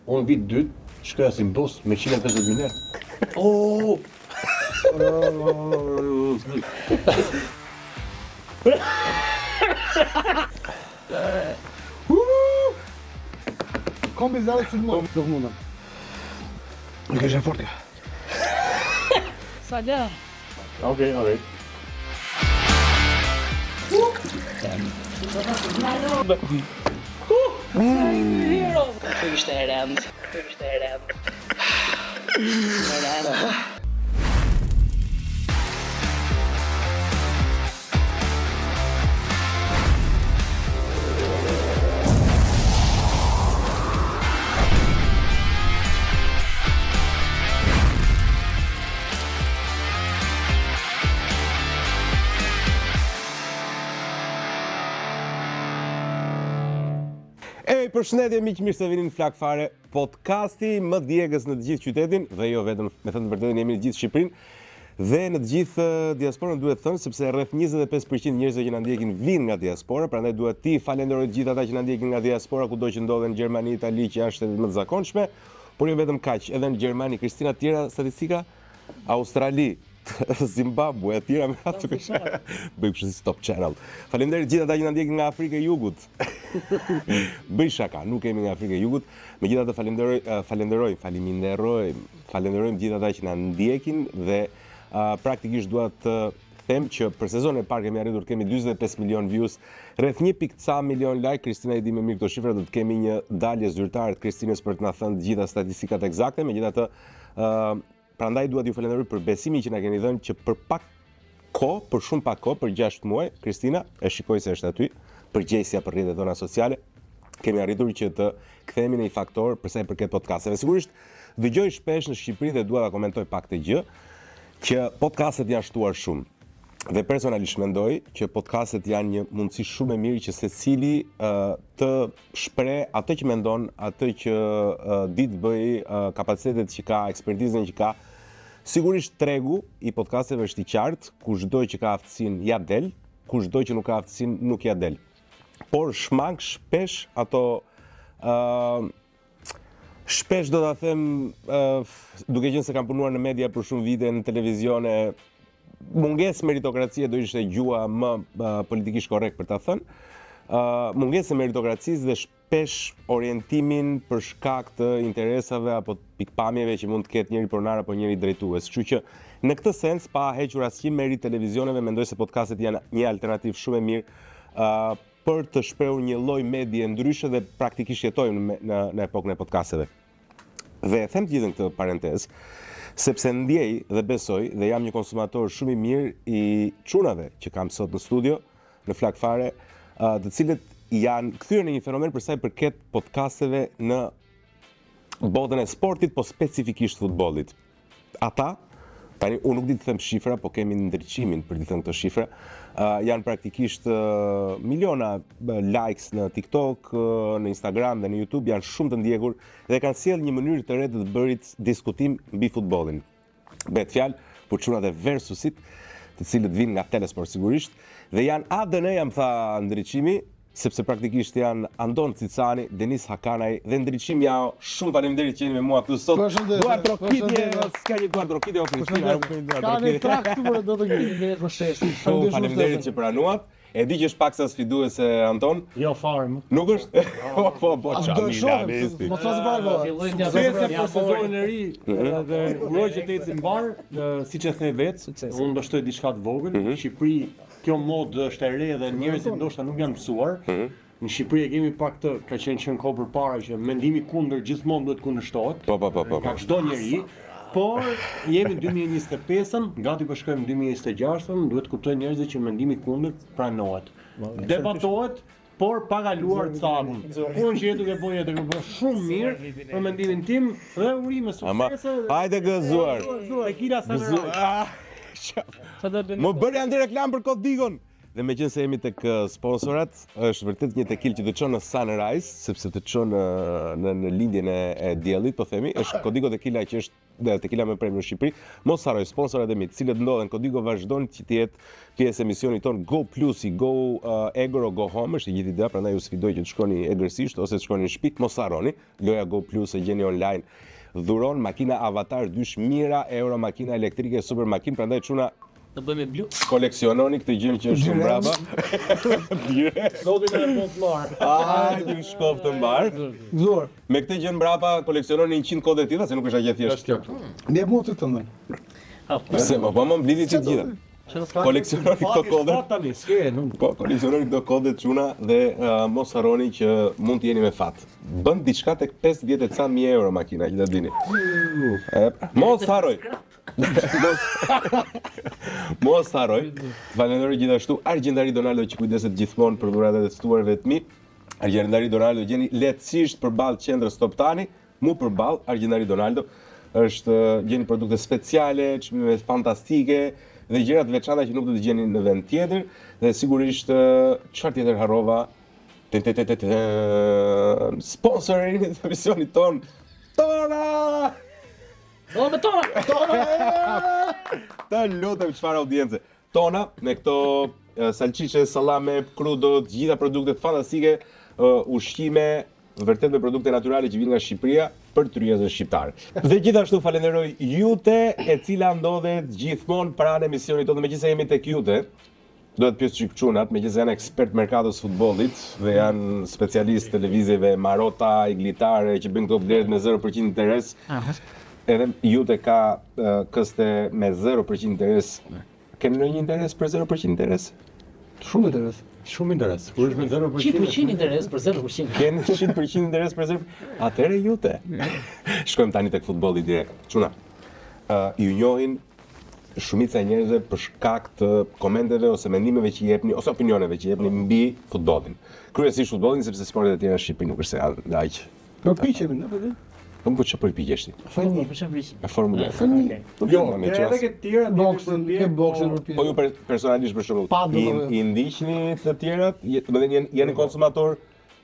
Unë vit dytë, shkoja si mbos me 150.000 euro. Oh! Kombi zare si më. Nuk mundem. Nuk e fort ka. Sa la. Okej. Kjo ishte e rënd. Përshëndetje miq, mirë se vini në Flak Fare, podcasti më djegës në të gjithë qytetin dhe jo vetëm, me thënë të vërtetën jemi në të gjithë Shqipërinë dhe në të gjithë diasporën duhet thënë sepse rreth 25% njerëzve që na ndjekin vinë nga diaspora, prandaj duhet ti falenderoj të gjithë ata që na ndjekin nga diaspora kudo që ndodhen në Gjermani, Itali, që janë shtetet më të zakonshme, por jo vetëm kaq, edhe në Gjermani, Kristina, tjera statistika, Australi, Zimbabwe, tjera me atë të kësha. Bëj kështu si Top Channel. Faleminderit gjithë ata që na ndjekin nga Afrika e Jugut. Bëj shaka, nuk kemi nga Afrika e Jugut. Megjithatë falenderojmë gjithë ata që na ndjekin dhe praktikisht dua të them që për sezonin e parë kemi arritur kemi 45 milion views, rreth 1.ca milion like. Kristina i di më mirë këto shifra, do të kemi një dalje zyrtare të Kristinës për të na thënë të gjitha statistikat eksakte. Megjithatë prandaj dua t'ju falenderoj për besimin që na keni dhënë që për shumë pak kohë, për 6 muaj, Kristina, e shikoj se është aty, përgjegjësia për rrjetet tona sociale, kemi arritur që të kthehemi në një faktor për sa i përket podcasteve. Sigurisht dëgjoj shpesh në Shqipëri dhe dua ta komentoj pak këtë gjë, që podcastet janë shtuar shumë. Dhe personalisht mendoj që podcastet janë një mundësi shumë e mirë që secili të shpreh atë që mendon, atë që di të bëj, kapacitetet që ka, ekspertizën që ka. Sigurisht tregu i podcasteve është i qartë, kushdo që ka aftësinë ja del, kushdo që nuk ka aftësinë nuk ja del. Por shmang shpesh ato shpesh do ta them duke qenë se kam punuar në media për shumë vite, në televizione, mungesë meritokracie do ishte gjua më politikisht korrekt për ta thënë. Mungesë meritokracisë dhe shpesh orientimin për shkak të interesave apo pikpamjeve që mund të ketë njëri pronar apo njëri drejtues. Kështu që në këtë sens, pa hequr asnjë merit televizioneve, mendoj se podcastet janë një alternativë shumë e mirë për të shprehur një lloj medie ndryshe dhe praktikisht jetojmë në epokën e podcasteve. Dhe them të gjithën këtë parentezë, sepse ndjej dhe besoj dhe jam një konsumator shumë i mirë i çunave që kam sot në studio, në Flak Fare, të cilët janë kthyer në një fenomen për sa i përket podcasteve në botën e sportit, po specifikisht futbollit. Ata, tani unë nuk di të them shifra, po kemi ndriçimin për të thënë këto shifra, janë praktikisht miliona likes në TikTok, në Instagram dhe në YouTube, janë shumë të ndjekur dhe kanë sjellë një mënyrë të re të bërit diskutim mbi futbollin. Bëhet fjalë për çunat e versusit, të cilët vinë nga Telesport sigurisht, dhe janë ADN, jam tha ndriçimi, sepse praktikisht janë Andon Cicani, Denis Hakanaj dhe ndriçim jao. Shumë faleminderit që jeni me mua këtu sot. Duart rokitje, s'ka një duart rokitje, o Kristina. Ka një trakt këtu do të ngjitet më shpesh. Shumë faleminderit që pranuat. E di që është pak sa sfiduese Anton. Jo fare më. Nuk është? Po, çamila. Mos flas bardhë. Suksese për sezonin e ri dhe uroj që të ecë mbar, siç e the vetë, unë do shtoj diçka të vogël. Në Shqipëri kjo modë është e re dhe njerëzit ndoshta nuk janë mësuar. Në Shqipëri e kemi pak të, ka qenë kohë përpara që mendimi kundër gjithmonë duhet kundërshtohet. Po. Ka çdo njeri. Por jemi 2025-ën, gati po shkojmë 2026-ën, duhet kuptojnë njerëzit që mendimi kundër pranohet. Debatohet, por pa kaluar cakun. Unë që jetu ke bëj shumë mirë për mendimin tim dhe urime suksese. Hajde gëzuar. E kila sa në rajt. Më bëri anti reklam për Kodigon. Dhe meqense jemi tek sponsorat, është vërtet një tekil që të çon në Sunrise, sepse të çon në lindjen e diellit, po themi, është Codigo Tequila që është tekila me premium në Shqipëri. Mos harroj sponsorat e mi, të cilët ndodhen, Codigo vazhdon që të jetë pjesë e misionit ton Go Plus, Go Egro, Go Home, është e gjithë ide, prandaj ju sfidoj që të shkoni egërsisht ose të shkoni në shtëpi, mos harroni. Loja Go Plus e gjeni online. Dhuron makina Avatar 2 mira euro, makina elektrike, super makinë, prandaj çuna Të bëjmë blu. koleksiononi këtë gjë që është mbrapa. Zoti më mund të marr. Ai ju shkop të mbar. Zor. Me këtë gjë mbrapa koleksiononi 100 kode të tilla, se nuk është aq e thjeshtë. Ne mund të thonë. Se po më mblidhi të gjitha. Koleksiononi këto kode. Tani, s'ke, nuk. Po, koleksiononi këto kode çuna dhe mos harroni që mund të jeni me fat. Bën diçka tek 50.000 euro makina, që ta dini. Mos harroj. Mos harroj. Falenderoj gjithashtu Argjendari Donaldo që kujdeset gjithmonë për dhuratat e ftuarve të mi. Argjendari Donaldo gjeni lehtësisht përballë qendrës Top Tani, mu përballë Argjendari Donaldo është gjeni produkte speciale, çmime fantastike dhe gjëra të veçanta që nuk do të gjeni në vend tjetër dhe sigurisht çfarë tjetër harrova? Sponsorin e emisionit ton Tona! O me tona. Të lutem çfarë audience. Tona me këto salcice, sallame, crudo, të gjitha produktet fantastike, ushqime, vërtet me produkte natyrale që vijnë nga Shqipëria për tryezën shqiptare. Dhe gjithashtu falenderoj Jute, e cila ndodhet gjithmonë pranë emisionit tonë, meqense jemi tek Jute. Do të pyes çik çunat, meqense janë ekspert merkatos futbollit dhe janë specialist televizjeve Marota, Iglitare që bëjnë këto vlerët me 0% interes. Edhe Jute ka këste me 0% interes. Keni ndonjë interes për 0% interes? Shumë interes. Shumë interes. Kur është me 0%. 100% interes për 0%. Keni 100% interes për 0%? Atëherë Jute. Shkojmë tani tek futbolli direkt. Çuna. Ju njohin shumica e njerëzve për shkak të komenteve ose mendimeve që jepni ose opinioneve që jepni mbi futbollin. Kryesisht futbollin sepse sportet e tjera në Shqipëri nuk është se janë aq. Përpiqemi, ne vetë. Po çfarë përpiqesh ti? Fani. Për çfarë vrishin? Me Formula 1. Fani. Jo, me ke edhe këtë tjera Boksën, ke boksën Po ju personalisht për shembull, Pa, do të- i ndiqni të tjerat, domethënë jeni konsumator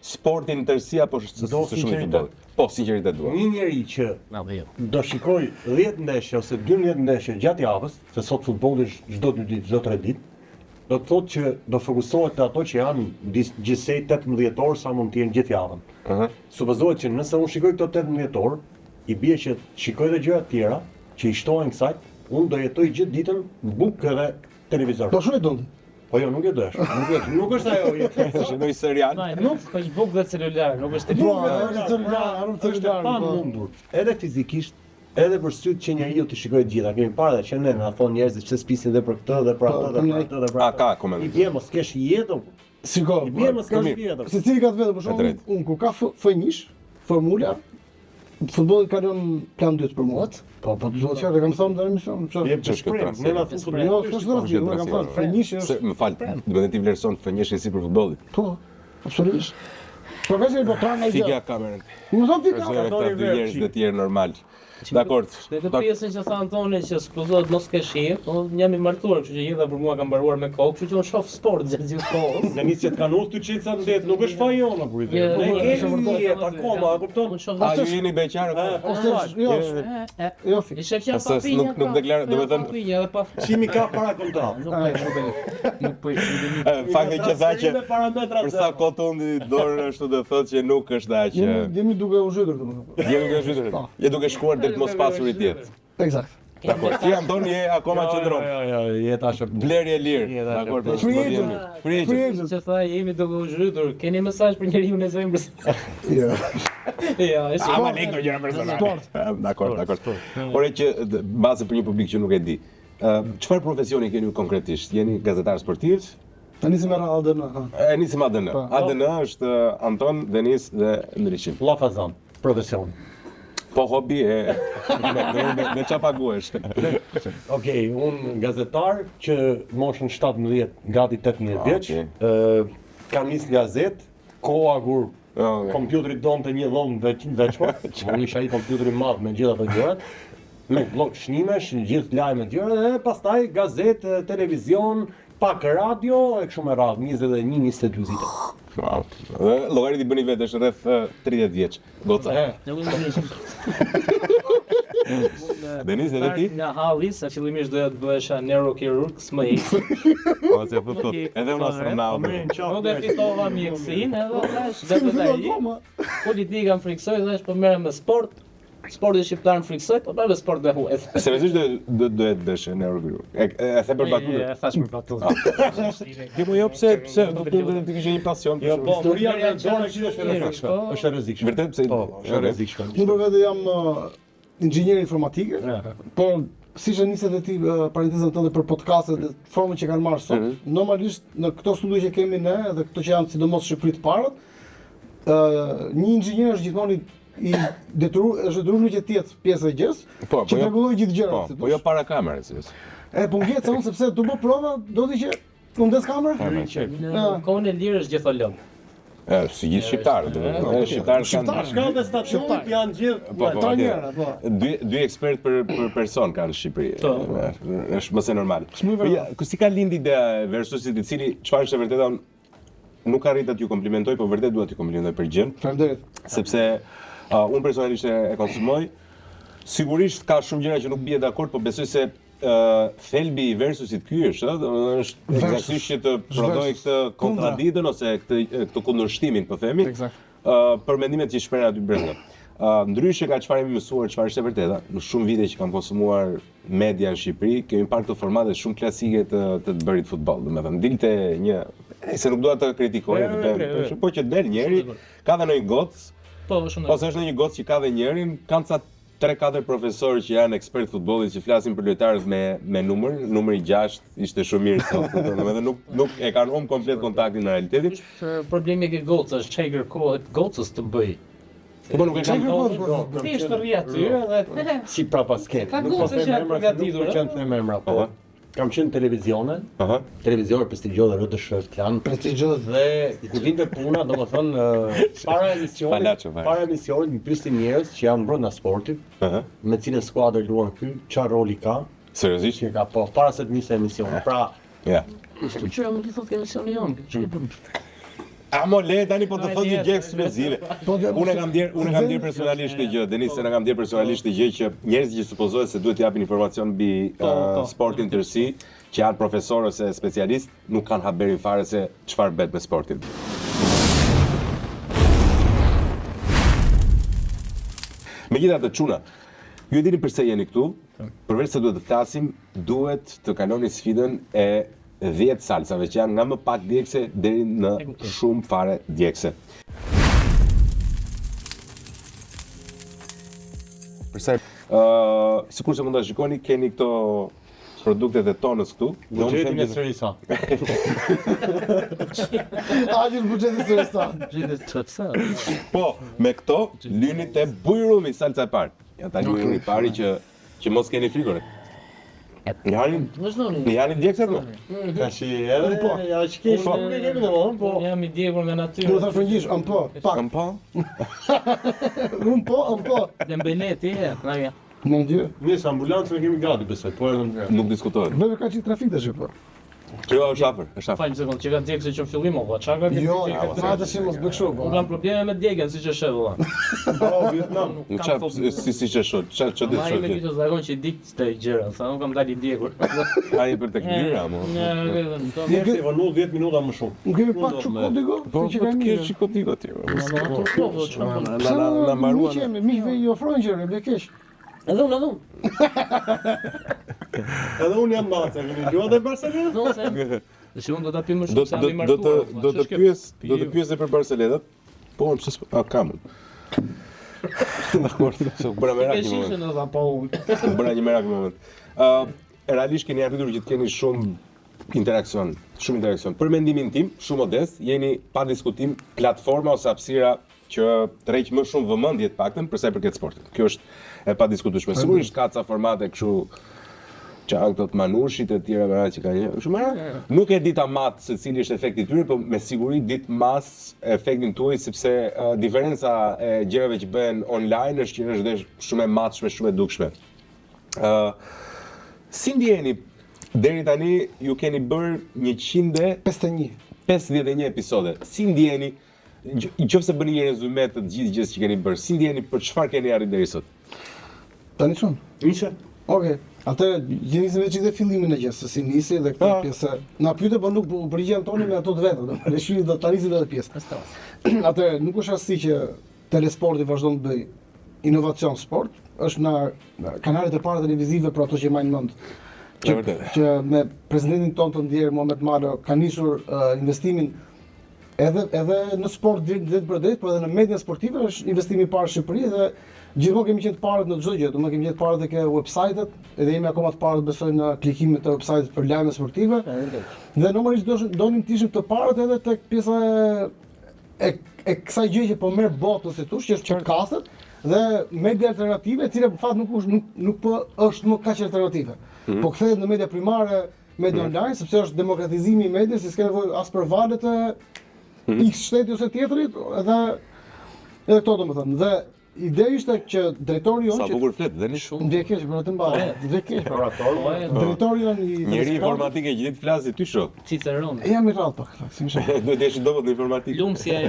sportin tërësi apo së shumë i sinqeritet. futbollit? Po, sinqeritet dua. Një njeri që Na dhe jo. do shikoj 10 ndeshje ose 12 ndeshje gjatë javës, se sot futbolli është çdo 2 ditë, çdo 3 ditë, do të thotë që do fokusohet te ato që janë gjithsej 18 orë sa mund të jenë gjithë javën. Supozohet që nëse unë shikoj këto 18 orë, i bie që shikoj edhe gjëra të tjera që i shtohen kësaj, unë do jetoj gjithë ditën në bukë edhe televizor. Po shumë e donte. Po jo, nuk e dosh. Nuk është ajo jetë. Është ndonjë serial. Nuk është bukë dhe celular, nuk është Po, televizor. Është pa mundur, edhe fizikisht, edhe për sytë që njeriu të shikojë të gjitha. Kemi parë që ne na thon njerëzit që spisin dhe për këtë dhe për atë dhe për atë dhe për A atë. ka koment. I bie mos kesh jetë. Siko. I bie mos kesh mirë. jetë. Secili ka vetë, për shembull, drejtë. unë kur ka fëmijësh, formula, futbolli ka lënë plan 2 për mua. Po do të thotë, kam thënë në emision, çfarë? Jep të shpreh. Ne na thon Jo, s'është rrugë, unë kam thënë, fëmijësh Se më fal, do të ti vlerëson fëmijëshin si për futbollin. Po, absolutisht. Po vëzhgë po tranga gjë. Fikja kamerën. Nuk thon fika. Vazhdojmë këta dy njerëz të tjerë normal. Dakor. Dhe këtë pjesën që tha Antoni që suppozohet mos kesh jetë, unë jam i martuar, kështu që jeta për mua ka mbaruar me kohë, kështu që unë shoh sport gjatë gjithë kohës. Ne nisë të kanë udhë çeca në det, nuk është faji jona për ide. Jo, Ne nuk kemi një jetë akoma, a kupton? Unë shoh A ju jeni beqarë? Jo, fik. I shef që Asa nuk deklaroj, domethënë papinja edhe pa Çimi ka para kontratë. nuk po fakti që tha që me parametrat. për sa kohë tundi dorën ashtu do thotë që nuk është aq. Jemi duke u zhytur domethënë. Jemi duke zhytur. Je duke shkuar deri mos pasurit jetë. Eksakt. Dakor. Ti Antoni je akoma qendron. Jo, jeta është Blerje lirë. Dakor. Free agent. Free agent. Free agent. që tha jemi duke u zhytur, keni mesazh për njeriu në zemrës. Jo. Ja, është Ama ne këto gjëra personale. Sport. Dakor. Ore që bazë për një publik që nuk e di. Çfarë profesioni keni ju konkretisht? Jeni gazetar sportiv? Tani si merr ADN. E nisim ADN. ADN është Anton, Denis dhe Ndriçim. Llafazan, profesion. Po hobi e me çfarë paguhesh? Okej, unë gazetar që moshën 17, gati 18 vjeç, kam nis gazet, koha kur kompjuteri donte një dhomë veçor, unë isha ai kompjuteri i madh me gjitha ato gjërat, me blok shnimesh, gjithë lajmet gjëra dhe pastaj gazetë, televizion, pak radio e kështu me radhë 21-22 vite. Wow. Dhe llogarit i bëni vetë është rreth 30 vjeç. Goca. Denis edhe ti? Nga halli, sa fillimisht doja të bëhesha neurokirurg, s'më ik. Ose po edhe unë astronaut. Nuk e fitova mjekësinë, edhe thash vetëtaj. Politika më friksoi, thash po merrem me sport. Sporti shqiptar më friksoi, po bëj sport me huet. Seriozisht do të bësh neurokirurg. E the për batutën. E thash për batutën. Ti po jo pse do të kishe një pasion. Jo, po, historia ja e dorë është rrezikshme. Është e rrezikshme. Vërtet pse? Po, është e rrezikshme. Unë për vete jam inxhinier informatike, po siç e niset e ti parantezën tënde për podcastet dhe formën që kanë marrë sot, normalisht në këto studio që kemi ne dhe këto që janë sidomos Shqipëri të parët, një inxhinier është gjithmonë është detyruar që të jetë pjesë e gjës, që të rregullojë gjithë gjërat. Po jo para kamerës. Po ngjeca unë sepse do bë prova, do të që u ndes kamerën. Në kohën e lirë është gjitholog. Si gjithë shqiptarët, shqiptarët kanë shkallë dhe stacionit janë gjithë dy ekspert për person kanë në Shqipëri. Është mëse normal. Si ka lind ideja versusit i cili çfarë është e vërteta nuk arrit të t'ju komplimentoj, po vërtet dua t'ju komplimentoj për gjën. Faleminderit. Sepse unë personalisht e konsumoj. Sigurisht ka shumë gjëra që nuk bie dakord, po besoj se thelbi i versusit ky është eksaktësisht që të prodhoj këtë kontraditën ose këtë kundërshtimin, po themi, për mendimet që shprehen aty brenda. Ndryshe ka çfarë jemi mësuar, çfarë është e vërteta, në shumë vite që kam konsumuar media në Shqipëri, kemi parë këto formate shumë klasike të bërit futboll, domethënë dilte një se nuk dua të kritikoj, po që del njëri, ka dhe ndonjë gocë, ose është ndonjë gocë që ka dhe njërin, kanë ca 3-4 profesorë që janë ekspert futbollit që flasin për lojtarët me numri 6 ishte shumë mirë sot, domethënë nuk e kanë humbur komplet kontaktin në realitetin. Problemi ke gocës është çai kërkohet gocës të bëj. Po nuk e kanë kohë. Ti është rri aty edhe si pra basket. Nuk po them emra përgatitur, që të them emra, po. Kam qenë televizione, televizioner prestigjioz dhe RTSH Klan, prestigjioz dhe kur vinte puna, domethënë para emisionit më pyesin njerëz që janë brenda sportit, me cilën skuadër luan ky, çfarë roli ka? Seriozisht? Që ka po para se të nisë emisioni. Pra, Që më li thotë emisioni jonë. Amo le tani po të thotë një gjë ekskluzive. Unë e kam ndier personalisht të gjë, Denis, e kam ndier personalisht të gjë që njerëzit që supozohet se duhet t'japin informacion mbi sportin tërësi, që janë profesor ose specialist, nuk kanë haberin fare se çfarë bëhet me sportin. Megjithatë çuna, ju e dini pse jeni këtu? Përveç se duhet të flasim, duhet të kaloni sfidën e 10 salsave që janë nga më pak djegse deri në shumë fare djegse. Sikur se mund ta shikoni, keni këto produktet e tonës këtu. Buxhetin e Sërisa. Ajë buxhetin e Sërisa. Po, me këto lynit e bujrumi salsa e parë. Ja tani lynit i pari që mos keni frikore. Janë djegset më? Tashi edhe po. Ja shkesh nuk e kemi domosdoshmë, po. Jam i djegur nga natyrë. Do ta frëngjisht, pak. Po. Dembeleti ja. Mon Dieu. Nisë ambulancën e kemi gati besoj, po edhe nuk diskutohet. Vetëm ka qenë trafik tash po. Jo, është afër. Falë sekond, që ka djegse që në fillim apo çka ka? Jo, atë si mos bëj kështu. Unë kam probleme me djegën siç e sheh valla. Po, Vietnam. Si që shot, çfarë do të Ai me shohë? këtë zakon që dik të gjëra, sa nuk kam dalë i djegur. Ai për tek lyra, mo. Njerëz i vonu 10 minuta më shumë. Nuk kemi pak çu kodigo? Po që kanë mirë çikodigo ti. Na mbaruan. Miqve i ofrojnë gjëra, bë keq. Edhe unë. Edhe unë jam mace, keni luajtur te Barcelona? Se unë do ta pi më shumë se jam i martuar. Do të pyes për Barceletët. Po, pse kam unë. Dakor, se bëra merak një moment. Në dha po unë. Bëra një merak një moment. Realisht keni arritur që të keni shumë interakcion. Për mendimin tim, shumë modest, jeni pa diskutim platforma ose hapësira që tërheq më shumë vëmendje të paktën për sa i përket sportit. Kjo është e padiskutueshme. Sigurisht ka ca formate kështu që janë këto të manushit e tjera me që kanë shumë. Nuk e di ta mat se cili është efekti i tyre, por me siguri dit mas efektin tuaj sepse diferenca e gjërave që bëhen online është që është shumë e matshme, shumë e dukshme. Si ndjeni Deri tani ju keni bërë 151 episode. Si ndjeni? Nëse bëni një rezume të gjithë gjës që keni bërë, si ndjeni për çfarë keni arritur deri sot? Tani çon. Nishe. Okej. Atë jeni veç dhe fillimin e gjës, se si nisi dhe këtë pjesë. Na pyete po nuk përgjigjen toni me ato të vetë, do të shihni do ta nisi edhe pjesë. Atë nuk është rasti që telesporti vazhdon të bëj inovacion sport, është në kanalet e para televizive për ato që majnë mend. Që me presidentin tonë të ndjerë Muhamet Malo ka nisur investimin edhe në sport drejt për drejt, por edhe në media sportive është investimi i parë në Shqipëri dhe gjithmonë kemi qenë të parët në çdo gjë, domethënë kemi qenë të parët tek websajtet, edhe jemi akoma të parët besoj në klikimet të websajtet për lajme sportive. Dhe normalisht donim të ishim të parët edhe tek pjesa e kësaj gjë që po merr botën si thosh, që është podcastet dhe media alternative, e cila në fakt nuk po është më kaq alternative. Po kthehet në media primare, media online, sepse është demokratizimi i medias, si s'ka nevojë as për valët e X shteti ose tjetrit, edhe këto domethënë. Dhe ideja ishte që drejtori jonë Sa bukur flet, dheni shumë. Ndje keq për të mbarë. Ndje keq për ato. Drejtori jonë i Njëri informatik e gjithë flasi ty shoh. Ciceron. Jam i rrallë pak, si më shoh. Duhet të jesh dobët në informatik. Lumsja e.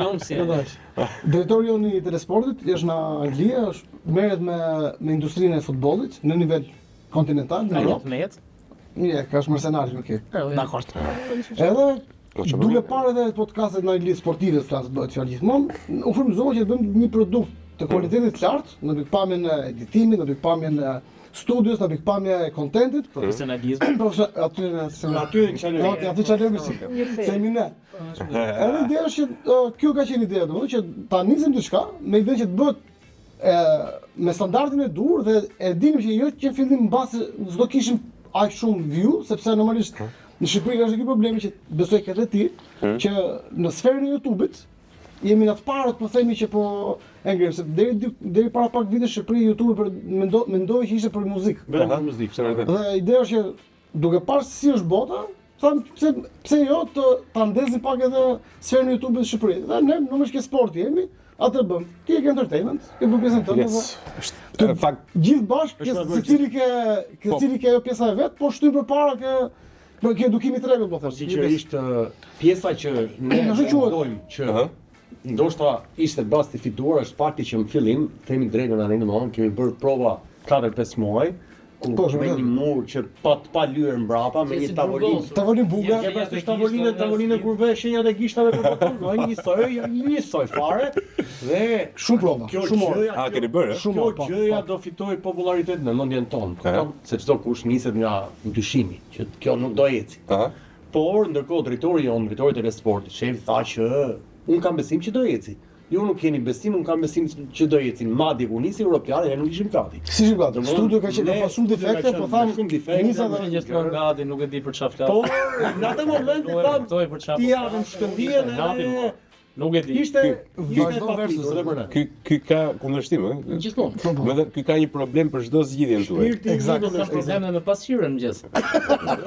Lumsja. Drejtori jonë i telesportit është në Angli, merret me industrinë e futbollit në nivel kontinental në Europë. Mirë, ka është mercenar më ke. Dakor. Edhe duke parë edhe podcastet në anglisht sportive flas bëhet fjalë gjithmonë, u frymëzova që të bëjmë një produkt të cilëtetit të lartë në pikpamjen e editimit, në pikpamjen e studios, në pikpamjen e kontentit, profesionalizëm. Aty çfarë semi ne. Edhe ideja është që kjo ka qenë ideja, domethënë që ta nisim diçka me idenë që të bëhet me standardin e dur dhe e dinim që jo që fillim mbasi s'do kishim aq shumë view, sepse normalisht në Shqipëri ka ky problemi që besoj ke edhe ti, që në sferën e YouTube-it jemi në të parët po themi që po e ngrim, se deri para pak vite Shqipëri YouTube mendoi që ishte për muzikë. Vetëm për muzikë, vërtet. Dhe ideja është që duke parë si është bota, tham pse jo ta ndezim pak edhe sferën e YouTube-it në Shqipëri. Dhe ne normalisht ke sporti jemi, atë bëm. Ti e ke entertainment, ke bën pjesën tënde. Në fakt gjithë bashkë, secili ke ajo pjesa e vet, po shtyn përpara ke edukimi të rregull, po them. Sinqerisht pjesa që ne mendojmë që ndoshta ishte basti fituar është fakti që në fillim, themi drejtën tani domethënë kemi bërë prova 4-5 muaj, ku me një mur që pa lyer mbrapa me një tavolinë. Tavolinë buga. Ke pasur tavolinë kur ve shenjat e gishtave për botën, njësoj fare dhe shumë prova, shumë orë. A keni bërë? Kjo gjëja do fitoj popularitet në mendjen tonë, se çdo kush niset nga dyshimi që kjo nuk do eci. Por ndërkohë drejtori i telesportit, shefi tha që un kam besim që do eci. Ju nuk keni besim, un kam besim që do ecin. Madje kur nisi europiane ne nuk ishim gati. Si ishim gati? Studio ka qenë pas shumë defekte, po thamë nisa dhe gjithmonë gati, nuk e di për çfarë flas. Po, në atë moment tham ti japim shkëndijën nuk e di. Ishte versus edhe për ne. Ky ka kundërshtim, ëh? Gjithmonë. Domethënë ky ka një problem për çdo zgjidhjen tuaj. Eksakt. Ka probleme me pasqyrën në mëngjes.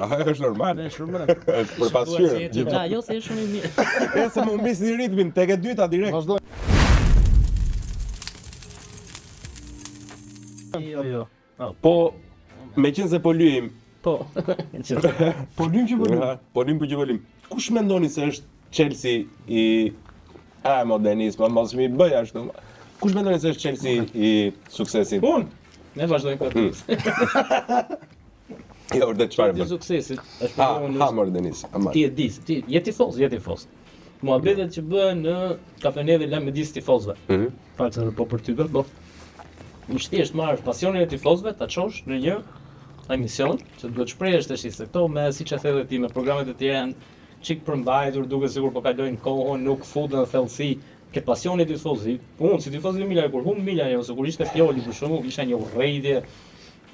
Ajo është normal. Është normal. Për pasqyrën. Ja, jo se është shumë i mirë. Se më mbisni ritmin tek e dyta direkt. Vazhdoj. Jo. Po, meqense po lyejm. Po. Po lym që po lym. Po lym që po lym. Kush mendoni se është Chelsea i modernismo, mos më bëj ashtu. Kush mendoni se është Chelsea i suksesit? Po, ne vazhdojmë këtë. Jo, vërtet çfarë Të bën? suksesit është modernism. ti e di, ti je tifoz. Muhabetet që bëhen në kafenetë dhe midis tifozëve. Falë po për ty bër, po. Më thjesht marrësh pasionin e tifozëve, ta çosh në një emision që duhet shprehësh tash se këto me siç e thënë ti me programet e tjera janë çik përmbajtur, duke sigur po kalojnë kohën, nuk futen në thellësi. Ke pasioni i tifozit. Unë si tifoz i Milan kur humb Milan ose kur ishte Fioli për shembull, kisha një urrëtie.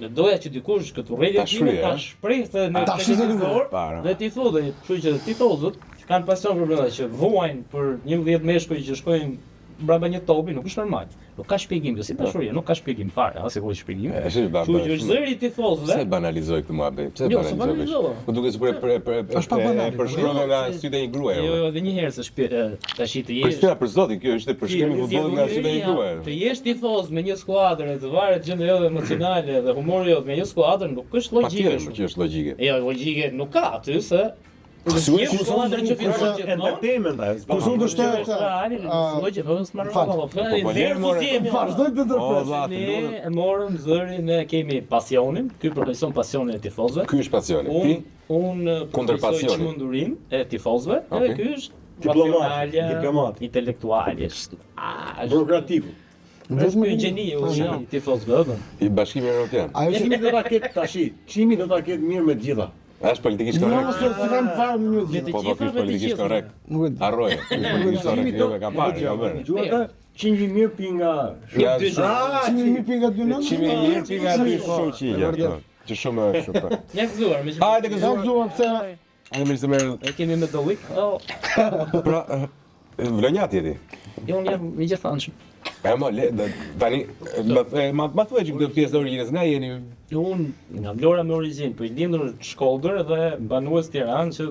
Në doja që dikush këtë urrëtie time ta shprehte në televizor dhe tifozët, kështu që tifozët kanë pasion për që vuajnë për 11 meshkuj që shkojnë brenda një topi nuk është normal. Nuk ka shpjegim, kjo si dashuria, nuk ka shpjegim fare, as e ka shpjegim. Është Kështu që është zëri i tifozëve. Pse banalizoj këtë muhabet? Pse Jo, se banalizoj? banalizova. Po duket sikur përshkruan nga sytë e një gruaje. Jo, edhe një herë se tash të jesh. Kristina, për zotin, kjo ishte përshkrimi i futbollit nga sytë e një gruaje. Të jesh tifoz me një skuadër e të varet gjendja jote emocionale dhe humori jot me një skuadër nuk është logjike. Patjetër, kjo është logjike. Jo, logjike nuk ka aty se Sigurisht skuadra që fiton entertainment ai. Kurse unë do shtohet logjike, po s'më rrova. Vazhdoj të ndërpres. Ne e morëm zërin, ne kemi pasionin, ky përfaqëson pasionin e tifozëve. Ky është pasioni. Ti Unë kundër pasionit. Çmendurinë e tifozëve, edhe ky është Diplomat. intelektuale. Burokratiku. Vetëm një gjeni i tifozëve. i Bashkimi Evropian. Çimi do ta ketë tash. Çimi do ta ketë mirë me të gjitha. Është politikisht Jo, korrekt. se kam fare me një Të ditë. Po, gjitha, ky është me të politikisht gjitha. korrekt. Nuk e di. Harroje. Ky është politikisht korrekt. Jo, e kam parë, kam bërë. Dëgjuat çinji mirë pi nga Ja, Çimi mi pinga dy nënë. çimi i mirë pi nga dy shoqi. Që shumë kështu po. Ja gëzuar, me që Hajde Jam gëzuar. zuar pse Hajde mirë se merr. e kemi me dollik. Pra, vlonjat jeti. Jo, unë jam i gjithanshëm. E mo, tani, ma thuaj që këtë pjesë e origjinës, nga jeni? Unë nga Vlora me origjinë, po i lindur në Shkodër dhe banues Tiranë që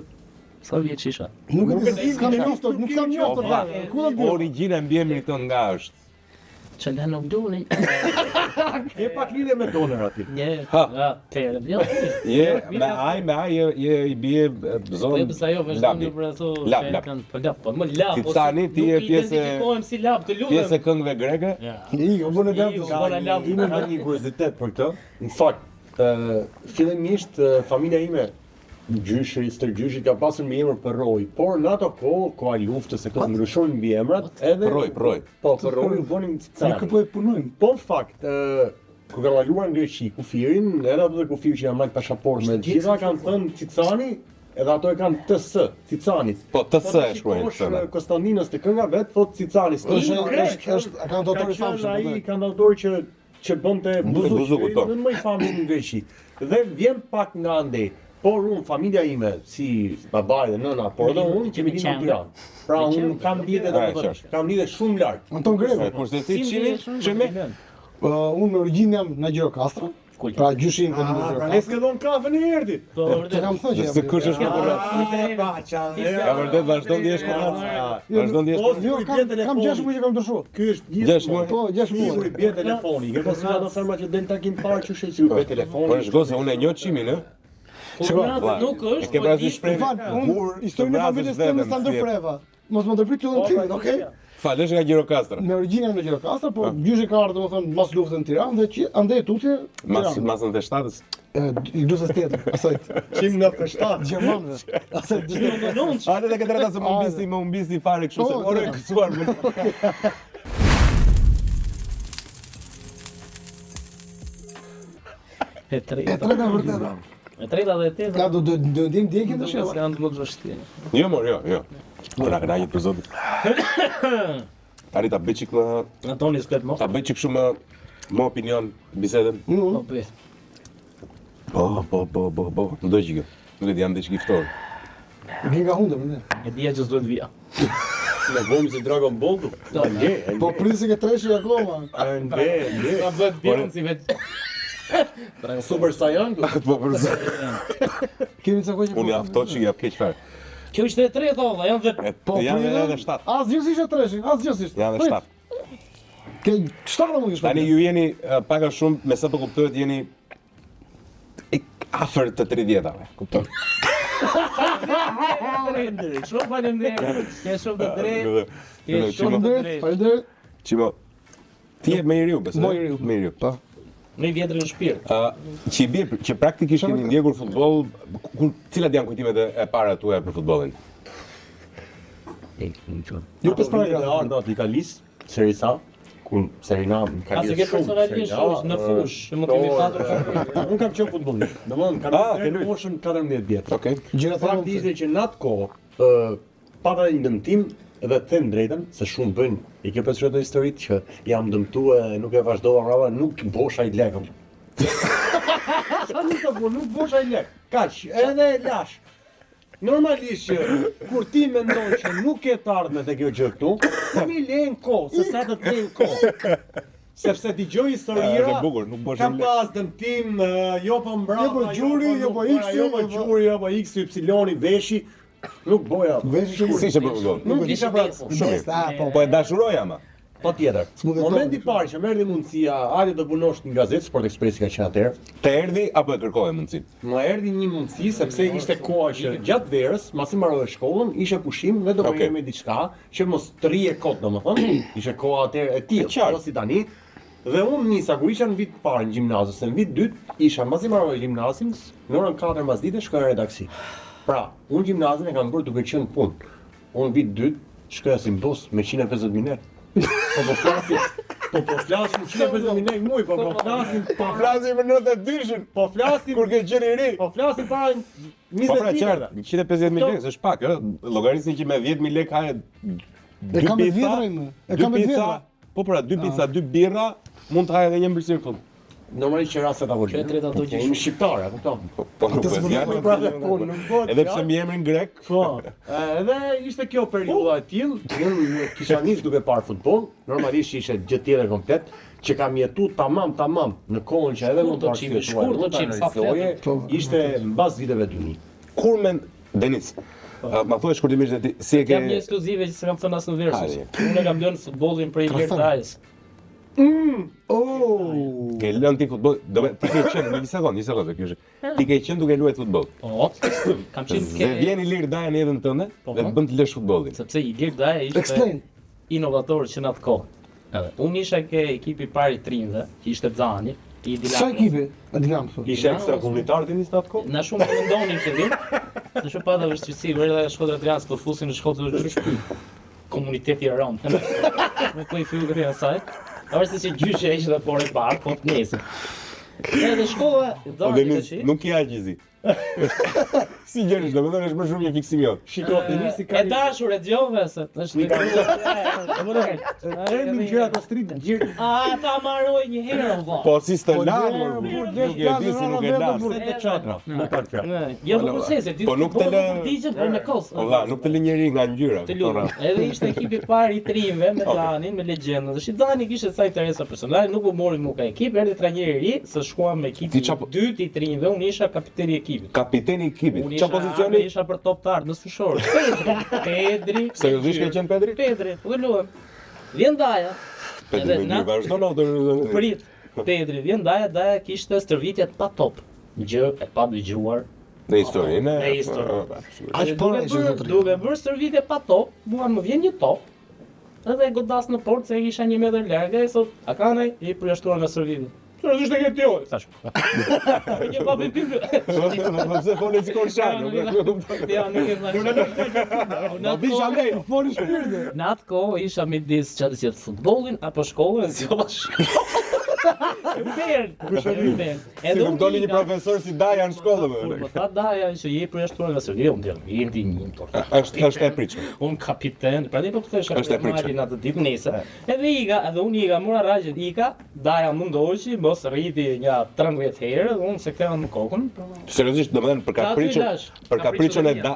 sa vjeç isha. nuk e di, kam njoftë, nuk kam njoftë fare. Ku do të di? Origjina e mbjemri këto nga është. Që nga nuk duni. e pak lidhje me dolar aty. Një, Ha. ja, tere, jo. Me aj, je i bie zonë Pse ajo vazhdon labi. për ato Lab. Po lab, po më lab. Ticani, ti je pjesë- Identifikohem si lab, të lutem. Pjesë e këngëve greke. Ja. I, u bën e I, u lart. bëra lab. Ime ka një kuriozitet për këtë. Në fakt, fillimisht familja ime gjyshi, stërgjyshi ka pasur me emër Përroj, por në ato kohë, koha e luftës e këto ndryshojnë mbi emrat, edhe Përroj. Po, Përroj u bënin Ne Cicani. këpo e punojmë. Po në fakt, kur ka kaluar në Greqi kufirin, edhe ato të kufir që janë marrë pasaportë me gjitha kanë thënë Cicani, edhe ato e kanë TS, Cicanit. Po, TS e shkruajnë Po këto. Konstantinos të kënga vet thot Cicani. Është kanë autor i famshëm. Ai kanë autor që bënte Buzukut, po. në më i famshëm në Greqi. Dhe vjen pak nga andej. Por unë, familja ime, si babai dhe nëna, por edhe unë kemi lidhje në Tiranë. Pra unë kam lidhje qartë. kam lidhje shumë larg. Anton Gregu. Kurse ti çimi? Unë me origjinë jam nga Gjirokastra. Pra gjyshim të lidhur Pra Gjirokastra. ne s'ke dhënë kafe në erdit. Po, Të vërtet. kam thënë që Se kush është më Ja vërtet vazhdon të jesh konac. Vazhdon të jesh konac. Jo, kam 6 muaj që kam ndryshuar. Ky është 6 muaj. Po, 6 Sigur muaj. i bie telefoni. Ke pasur ato ferma që del takim parë që shi Po be telefoni. në shko se unë e njoh çimin, ë? Nuk E është, ke po parasysh ishte. shpreh Fal, unë historinë e familjes time sta ndërpreva. Mos më ndërprit lutem timin, okay? Fal, është nga Gjirokastra. Me origjinë jam në Gjirokastra, po gjyshi ka ardhur domethënë mas luftës në Tiranë dhe që andej tutje Mas në 7-s. i luftës tjetër, asaj Çim në 97. gjermanëve. Asaj gjithë. Hajde te këtë rreta se më humbisi fare kështu se Po, orë po. gëzuar. E E treta. treta vërtet. E treta dhe e teta. Ja do ndim djegën të Nuk sheva. janë më të vështirë. Jo, mor, jo. Ora kënaqet për zotin. Tani ta bëj çik më, Antoni s'ket më. ta bëj çik shumë më opinion bisedën. Po bëj. Po. Ndo çik. Nuk e di jam diçka i ftohtë. Vjen nga hundë më. E dija që s'duhet vija. Në vomë si Dragon Ball. Po prisi që treshi akoma. Ende. Sa bëhet bjërën si vetë. Super Saiyan. Po për zot. Kemi ca kohë. Unë jam ftohtë çik jap keq fare. Kjo ishte e treta, valla, janë dhe... Po Janë prisi. edhe 7. Asgjë ishte treshi, asgjë ishte. Janë edhe 7. Ke 7 më kish. Tani ju jeni pak a shumë, me sa po kuptohet jeni afër të 30-tave, kupton? Faleminderit, shumë faleminderit. Ke shumë të drejtë. Ke shumë të Faleminderit, drejtë. faleminderit. Çimo. Ti je më i riu, besoj. Më i riu. Më i riu. Po. Në i vjetër në shpirt. Që i bie që praktikisht keni ndjekur futboll, cilat janë kujtimet e para tuaja për futbollin? Jo pas para Para grafit. ardha ti Kalis, Serie A. Ku Serie A ka A se ke personalisht fush, në fush, që më kemi patur. Unë kam qenë futbollist. Domethënë kam ke qenë luajtur. në moshën 14 vjeç. Okej. Gjëra të Fakti ishte që në atë kohë pata një dëmtim edhe të them drejtën se shumë bëjnë. I ke pasur ato historitë që jam dëmtuar, nuk e vazhdova rrava, nuk bosha i lekëm. Sa nuk ka bu, nuk bosha i lek. Kaq, edhe lash. normalisht që kur ti mendon që nuk ke të ardhme të kjo gjë këtu, mi lejnë kohë, se sa të të lejnë kohë. Sepse dëgjoj historira, kam pas dëmtim, jo po mbrapa, jo po gjuri, jo po X, jo po gjuri, jo po X, Y, veshi, nuk boja. Veshi Si që përgjon? Nuk isha pra. Po e dashuroja ma. Pa tjetër. Momenti i parë që më erdhi mundësia, hajde të punosh në gazetë, Sport Expressi ka qenë atëherë. Të erdhi apo e kërkoje mundësin? Më erdhi një mundësi sepse ishte koha që gjatë verës, masi mbaroi shkollën, ishte pushim dhe do bëjmë diçka që mos të rrije kot, domethënë. Ishte koha atëherë e tillë, jo si tani. Dhe unë nisa kur isha në vit të parë në gjimnaz, ose në vit dytë, isha mbasi mbaroi gjimnazin, në orën 4 mbasdite shkoja në redaksi. Pra, unë gjimnazin e kam bërë duke qenë punë. Unë vit dytë shkoja si mbos me 150.000 lekë. Po flasim 150.000 lekë muj, po flasim për 92-shin. Po flasim kur ke qenë i ri. Po flasim para 20 Po pra qartë, 150.000 lekë është pak, ë. Llogarisni që me 10.000 lekë haje 2 pica. Po pra 2 pica, 2 birra, mund të haje edhe një mbërësirë këtu. Normalisht që rastet apo gjë. Tret ato gjë. Jemi shqiptarë, kupton? Po nuk bëhet fjalë. Edhe pse më emrin grek. Po. Edhe ishte kjo periudha e tillë, unë kisha nis duke parë futboll, normalisht ishte gjë tjetër komplet që kam jetu tamam në kohën që edhe mund të arsimit ishte mbas viteve 2000. Kur Denis, ma thuaj shkurtimisht ti si e ke Kam një ekskluzive që s'kam thënë asë në versus. Unë e kam lënë futbollin për i Gert Dajës. Ke lënë ti futboll, ti ke qenë një sekondë, kjo është. Ti ke qenë duke luajtur futboll. Po, kam qenë Dhe vjen i lirë Daja në jetën tënde dhe bën të lësh futbollin. sepse i Gert Daja ishte inovator që në atë kohë. Unë isha ke ekipi parë i trinjve, që ishte Xani, i Dinamo. Sa ekipi? Dinamo thotë. Ishte ekstrakomunitar Denis në atë kohë? Na shumë më mendonin fillim. Në shumë pata vështirësi, vërë Shkodra Trias po fusin në Shkodrë të shky. Komuniteti i Rom. Me ku i fillë asaj. Avërse që gjyshe ishte dhe por e parë, po të nesë. Edhe shkolla, Denis, nuk i agjizi. Si gjenish, domethënë është më shumë një fiksim jot. Shiko, Denisi ka e dashur e djove se është termin gjëra të street gjë. ta marroj një herë valla. Po si stolar, nuk e di si nuk e las. Te çadra, më pak fjalë. Jo më procese, ti Po nuk të lë digjet për me kos. Po valla, nuk të lë njëri nga ngjyra. Të lutem. Edhe ishte ekipi i parë i trimëve me Danin, me legjendën. Dhe Dani kishte sa interesa personale, nuk u mori mua ka ekip, erdhi trajneri i ri, se shkuam me ekipin dytë i trimëve, unë isha kapiteni i ekipit. Kapiteni i ekipit. Çfarë pozicioni? Isha për top të ardhmë në fushor. Pedri. Seriozisht ke qenë Pedri? Pedri, po lutem. Vjen Daja. Pedri më vazhdon autorizën. Prit. Pedri vjen Daja kishte stërvitjet pa top. Gjë e pa dëgjuar në historinë. Në histori. Aq parë që duke bërë stërvitje pa top, mua më vjen një top. Edhe e godas në portë se isha 1 metër larg, e thot, "A kanë i përjashtuar nga stërvitja?" Seriozisht e ke ti oj. Tash. Një papë pimpë. Se fole si Korshano. Ja, nuk e vazhdoj. Na bisha ne, foli shpirti. Në atë kohë isha midis çfarë si futbollin apo shkollën, si Edhe unë doli një profesor si Daja në shkollë. Po tha Daja që je përjashtuar nga stërvitja, unë jam një tor. Është e pritshme. Unë kapiten, prandaj po thosha Është e pritshme. në atë ditë nesër. Edhe unë iga, mora rraqet ika, Daja mundoheshi, mos rriti nga 13 herë, unë se këta në kokën. Seriozisht, domethënë për kapriçën e da,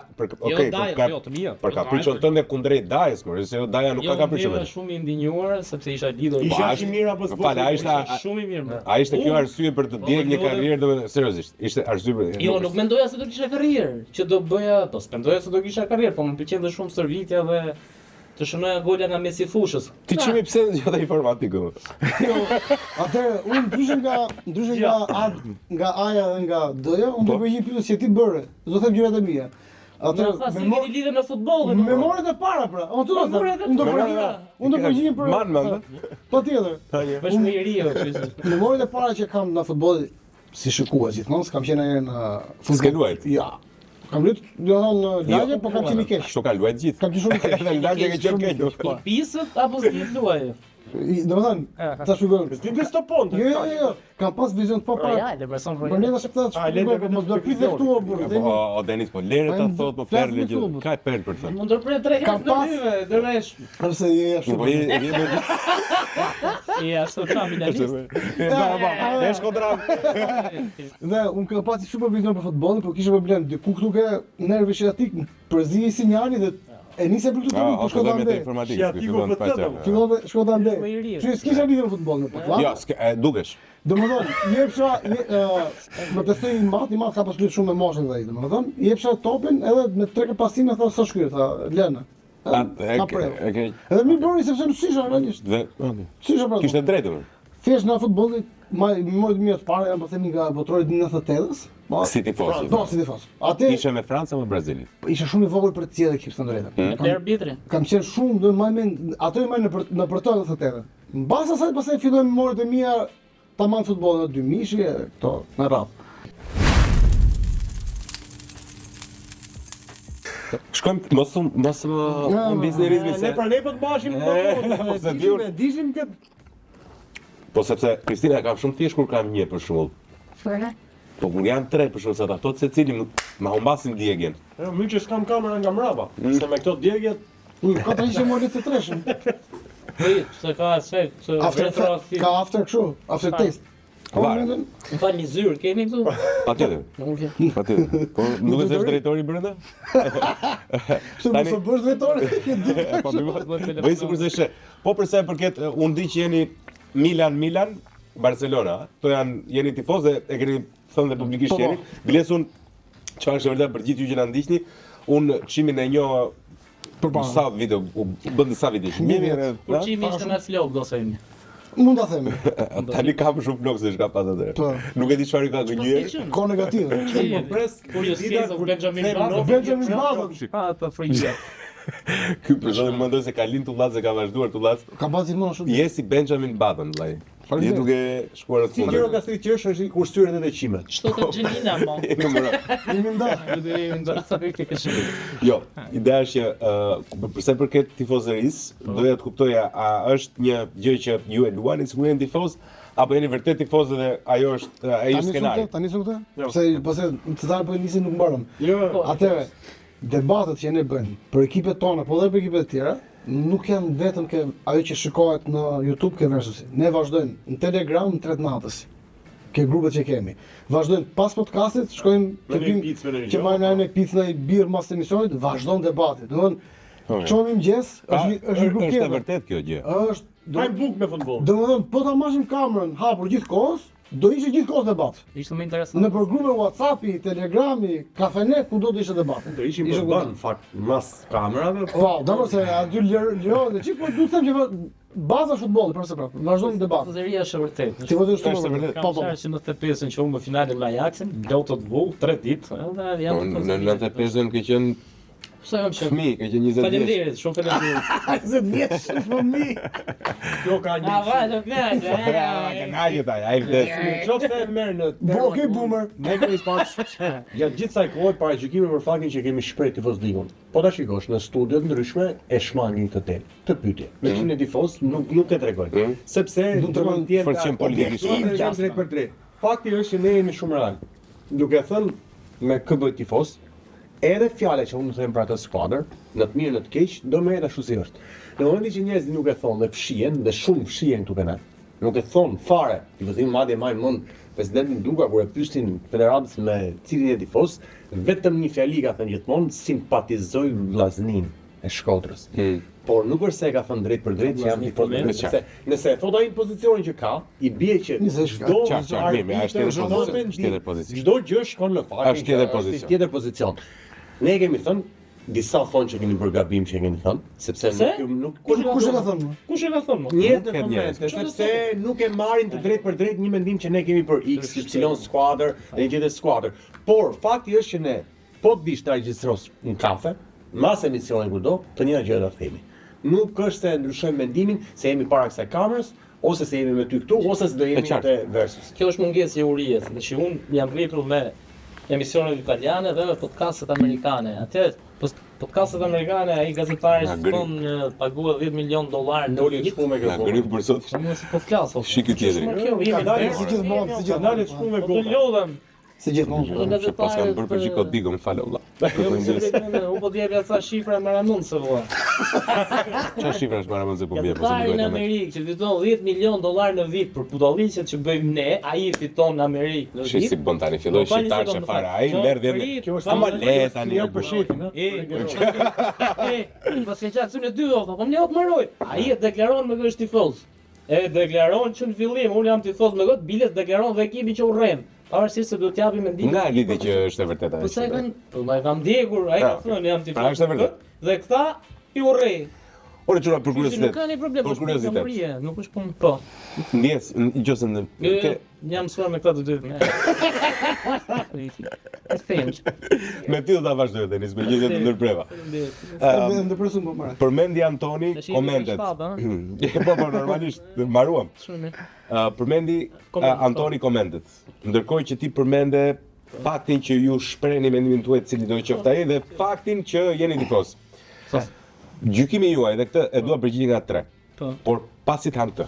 për kapriçën tënde kundrejt Dajës, se Daja nuk ka kapriçën. Jo, shumë i ndinjuar sepse isha lidhur. Isha i mirë apo s'po? Fal, ai ishte shumë i mirë. Ai ishte kjo arsye për të djegë një karrierë, domethënë seriozisht, ishte arsye për. Jo, nuk mendoja se do kisha karrierë, që do bëja, po s'mendoja se do kisha karrierë, po më pëlqente shumë stërvitja dhe të shënoja gola nga mesi fushës. Ti çimi pse zgjodha informatikën? Atëherë, unë ndryshe nga A-ja dhe nga D-ja, unë do bëj një pyetje që ti bëre. Do them gjërat e mia. Atëherë, si keni lidhje në futboll? Memoret e para pra. Unë do përgjigjem për Man. Patjetër. Është më i ri ajo. Memoret e para që kam në futboll si shikues gjithmonë, s'kam qenë herë në futboll. Ja. Kam luajtur në lagje, po kam qenë i keq. Kështu ka luajt gjithë. Kam qenë shumë i keq. Në lagje ke qenë keq. Pisët apo s'di luaj? Domethënë, tash u bën. Ti të stopon. Jo. Kam pas vizion të papar. Ja, le person Për ne tash këtë mos do pyet këtu o burr. O Denis, po lere ta thot, po perle gjë. Ka e perl për të thënë. Mund të ndërprer 3 herë në dyve, dërvesh. Përse je ashtu. Po je Ja, ashtu ka finalist. E shkodra. Dhe unë kam pasi shumë vizion për futbollin, por kisha problem diku këtu ke nervi shiatik, përzi sinjali dhe e nisë për këtu tonë, po shkon ande. Fillon shkon ande. Që s'kisha lidhje me futbollin, po Jo, dukesh. Domethënë, jepsha më të thënë i mat ka pas luajtur shumë me moshën dhe ai, domethënë, jepsha topin edhe me 3 pasime tha sa shkryr, tha Lena. Edhe mi bëri sepse nuk sisha realisht. Sisha pra. Kishte drejtë më. Thjesht në futbollit më të mirë të parë, janë po themi nga botrorit 98-s. Si tifoz. Po, si tifoz. Atë Ishe me Francë apo Brazilin? isha shumë i vogël për të cilë ekip të drejtën. Te arbitri. Kam qenë shumë, do më mend, ato i marrin në për të 98. Mbas asaj pastaj fillojmë morët e mia tamam futbollin 2000-shi këto në radhë. Shkojmë mos biznerizmi se. Ne pra ne po të bashim Se diun. dishim këtë Po sepse Kristina kam shumë thjesht kur kam një për shembull. Po kur janë 3 për shembull, sa ato secili ma humbasin djegjen. Mirë që s'kam kamera nga mbrapa, se me këto djegjet Ka të ishte morë të treshëm. Se ka efekt, se retroaktiv. Ka after kështu, after test. Varë. Më falni zyrë, kemi këtu? Patjetër. Patjetër. Po nuk e thësh drejtori brenda? Kështu mos e bësh drejtori. Po bëj sikur se she. Po për sa i përket, unë di që jeni Milan, Barcelona, to jeni tifozë e keni thënë dhe publikisht jeni. Bilesun çfarë është vërtet për gjithë ju që na ndiqni, unë çimin e njoh për sa video, u bën disa video. Kur qimi ishte me flok, do themi. Mund ta themi. Tani ka më shumë flok se çka pas atë. Po. Nuk e di çfarë ka gënjur. Ko negative. Kur ju skeza Benjamin Button. Benjamin Button. Pa të frikë. Ky person mendoj se ka lind tullat se ka vazhduar tullat. Ka pas gjithmonë ashtu. Je si Benjamin Button, vllai. Je duke shkuar në si fund. gjëro ka thënë që është i kursyren edhe qimet. Çto të Gjelina, mo. Jemi nda. Jo, ideja është që përsa i përket tifozërisë, doja të kuptoja a është një gjë që ju e luani sikur jeni tifoz apo jeni vërtet tifoz dhe ajo është ai skenari. Tani s'u Pse pse të thanë po nisin nuk mbarëm. Jo, Atëre, debatet që ne bëjmë për ekipet tona, po edhe për ekipet tjera, nuk janë vetëm ke ajo që shikohet në YouTube ke versusi. Ne vazhdojmë në Telegram në 3 natës. Ke grupet që kemi. Vazhdojmë pas podcastit, shkojmë të bimë që marrim në picë në birë mas të emisionit, vazhdon debati. Domethënë, çomi mëngjes, është një grup Është e tjetër. vërtet kjo gjë. Është hajmë buk me futboll. domethënë, po ta mashim kamerën hapur gjithkohës, do ishte gjithkohës debat. Ishte më interesant. Në për grupe WhatsAppi, Telegrami, Kafenet, kudo do ishte debat. Do ishim për ban, në fakt, mas kamerave. Po, do se aty lirohen dhe çik, po duhet të them që baza e futbollit përse prapë. Vazhdojmë debat. Tifozëria është e vërtetë. Tifozëria Është e është vërtetë. po po. Ka që në 95-ën që humbë finalin me Ajaxin, loto të vull 3 ditë, edhe janë të Në 95-ën ke qenë Pse jam që fëmijë, ke qenë 20 vjeç. Faleminderit, shumë faleminderit. 20 vjeç, fëmijë. Kjo ka një. Vajtë, vajtë. Kanalje taj, ai vdes. Qofse merr në Okej, boomer. Ne kemi pas gjatë gjithë kësaj kohe paragjykime për faktin që kemi shpreh tifozlikun. Po ta shikosh në studiot ndryshme e shmangin këtë temë, të pyetje. Me çinë tifoz nuk e tregojnë. Sepse Nuk tregon përqen politikisht. drejt për drejt. Fakti është që ne jemi shumë real. Duke thënë me KB tifoz, edhe fjala që unë them për atë skuadër, në të mirë në të keq, do merret ashtu si është. Në momentin që njerëzit nuk e thonë dhe fshihen, dhe shumë fshihen këtu kanë. Nuk e thonë fare, tifozim madje maj mend presidentin Duka kur e pyestin federatës me cilin e tifoz, vetëm një fjali ka thënë gjithmonë, simpatizoj vllaznin e Shkodrës. Por nuk është se e ka thënë drejt për drejt që jam tifoz. Nëse e thot ai pozicionin që ka, i bie që çdo çdo gjë shkon në fakt. Është tjetër pozicion. Tjetër pozicion. Ne kemi thënë disa thonë që kemi bërë gabim që kemi thënë, sepse nuk Kush e ka thënë? Kush e ka thënë? njerëzit në komente, sepse nuk e marrin të drejt për drejt një mendim që ne kemi për X, Y skuadër dhe një tjetër skuadër. Por fakti është që ne po të vish të regjistros në kafe, mas emisionin kudo, të njëjta gjë do themi. Nuk është se ndryshojmë mendimin se jemi para kësaj kamerës, ose se jemi me ty këtu, ose se do jemi te versus. Kjo është mungesë e urijës, dhe që unë jam rritur me emisionet italiane dhe me podcastet amerikane. Atje, podcastet amerikane, ai gazetari që thonë pagua $10 milion Doli të shku me Na kjo. gryp për sot. Unë si po flas. Shiki tjetri. Kjo Ka dalë si gjithmonë, si gjithmonë. Kanalet shku me Po të gota. lodhem. Si gjithmonë. Që pas kam bërë për Gjikodigo, më falë vëlla. Unë po t'jepja sa shifra maramonse vëlla. Çfarë shifra është Maramon se po bie pas Gazetari në Amerikë që fiton $10 milion në vit për budalliqet që bëjmë ne, ai fiton në Amerikë në Shi vit. si bën tani, filloi shqiptar që fare, ai merr dhe Kjo është ama le tani. për shefin, Pas ke qatë në 2 ota, po më njot mëroj. Ai e deklaron me kështë tifoz. E deklaron që në fillim, unë jam tifoz me gotë, biles deklaron dhe ekipi që urren. Pavarësisht se do t'japi mendimin. Nga lidi që është e vërtetë Po sa e ajo. kanë, po ma e kam ndjekur, ai ka thënë jam tifoz. Pra është e vërtetë. Dhe këta i urrej. Ore çuna për Nuk kuriozitet. ka një problem, Për po kuriozitet. kuriozitet. Nuk është punë po. Ndjes, nëse në Jam mësuar me këta të dy. E them. me ti do ta vazhdoj Denis, me gjithë të ndërpreva. Ndërpresum po marr. Përmendi Antoni komentet. Po normalisht mbaruam. Përmendi Antoni komentet. Ndërkohë që ti përmende faktin që ju shprehni mendimin tuaj cili do të qoftë ai dhe faktin që jeni tifoz. Gjykimi juaj dhe këtë e dua përgjigje nga 3. Po. Por pasi të ham këtë.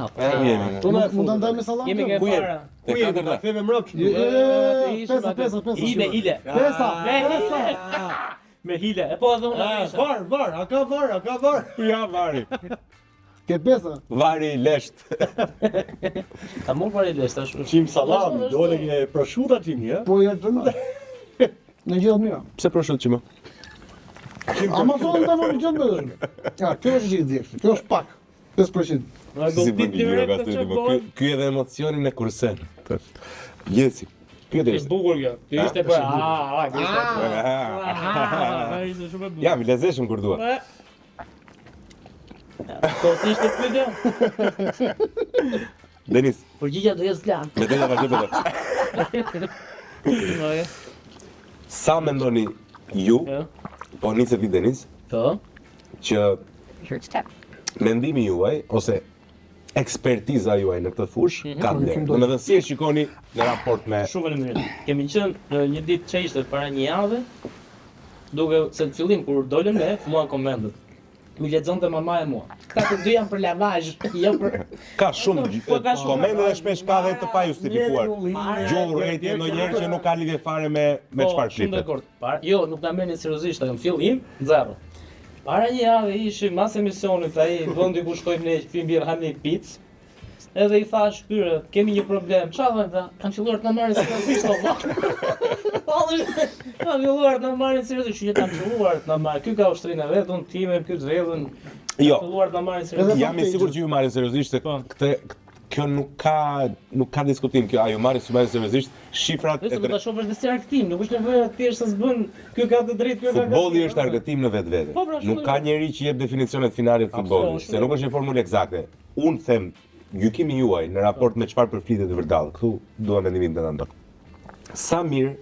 Mund ta ndaj me sallat? Jemi ke para. Ku je ta theve mbrapsht? Pesa. Hile. Pesa. Me hile. E po edhe unë. Var, a ka var. Ja vari. Ke pesa. Vari lesht. Ta mund për e leshtë, ashtu. Çim sallami, dole ke prosciutto timi, ja? Po ja të në gjithë mira. Pse proshut që më? Amazon ta vjen gjithë më. Ja, kjo është gjithë djegë. Kjo është pak. 5%. Si bën gjyra gazeti më. Ky edhe emocionin e kursen. Jesi. Ky edhe Ishte bukur kjo. Kjo ishte për ishte shumë e bukur. Ja, mi lezeshëm kur dua. Po si ishte pyetja? Denis, Përgjigja do jetë lan. me të vazhdo. Sa mendoni ju, po niset vi Denis, Po. që mendimi juaj ose ekspertiza juaj në këtë fushë ka vlerë. Domethënë si e shikoni në raport me Shumë faleminderit. Kemi qenë në një ditë që ishte para një jave, duke se në fillim kur dolëm ne, fillua komentet. Mi lexonte mamaja mua. Këta të dy janë për lavazh, jo për ka shumë Po, ka shumë. komende dhe shpesh ka dhe të pa justifikuar. Gjuhë rrejtje ndonjëherë që nuk ka lidhje fare me çfarë Shumë klipet. dakord. Jo, nuk na merrni seriozisht, në fillim, zero. Para një jave ishim mas emisionit ai vendi ku shkojmë ne, film bir hani pic. Edhe i thash këtyre, kemi një problem. Çfarë ata? Kanë filluar të na marrin seriozisht valla. Kanë filluar të na marrin seriozisht, që kanë filluar të na marrin. Ky ka ushtrinë e vet, unë time, ky të vetën. Jo, Filluar të na marrin seriozisht. jam i sigurt që ju marrin seriozisht se kjo nuk ka diskutim, kjo a ju marrin seriozisht shifrat Nëse do ta shohësh në si argëtim, nuk është nevojë thjesht se s'bën, ky ka të drejtë, ky ka. Futbolli është argëtim në vetvete. Po, pra, shumë Nuk ka njeri që jep definicionet finale të futbollit, Absolut, se nuk është një formulë eksakte. Unë them gjykimi juaj në raport me çfarë përflitet e vërdall. Këtu dua mendimin tënd Anton. Sa mirë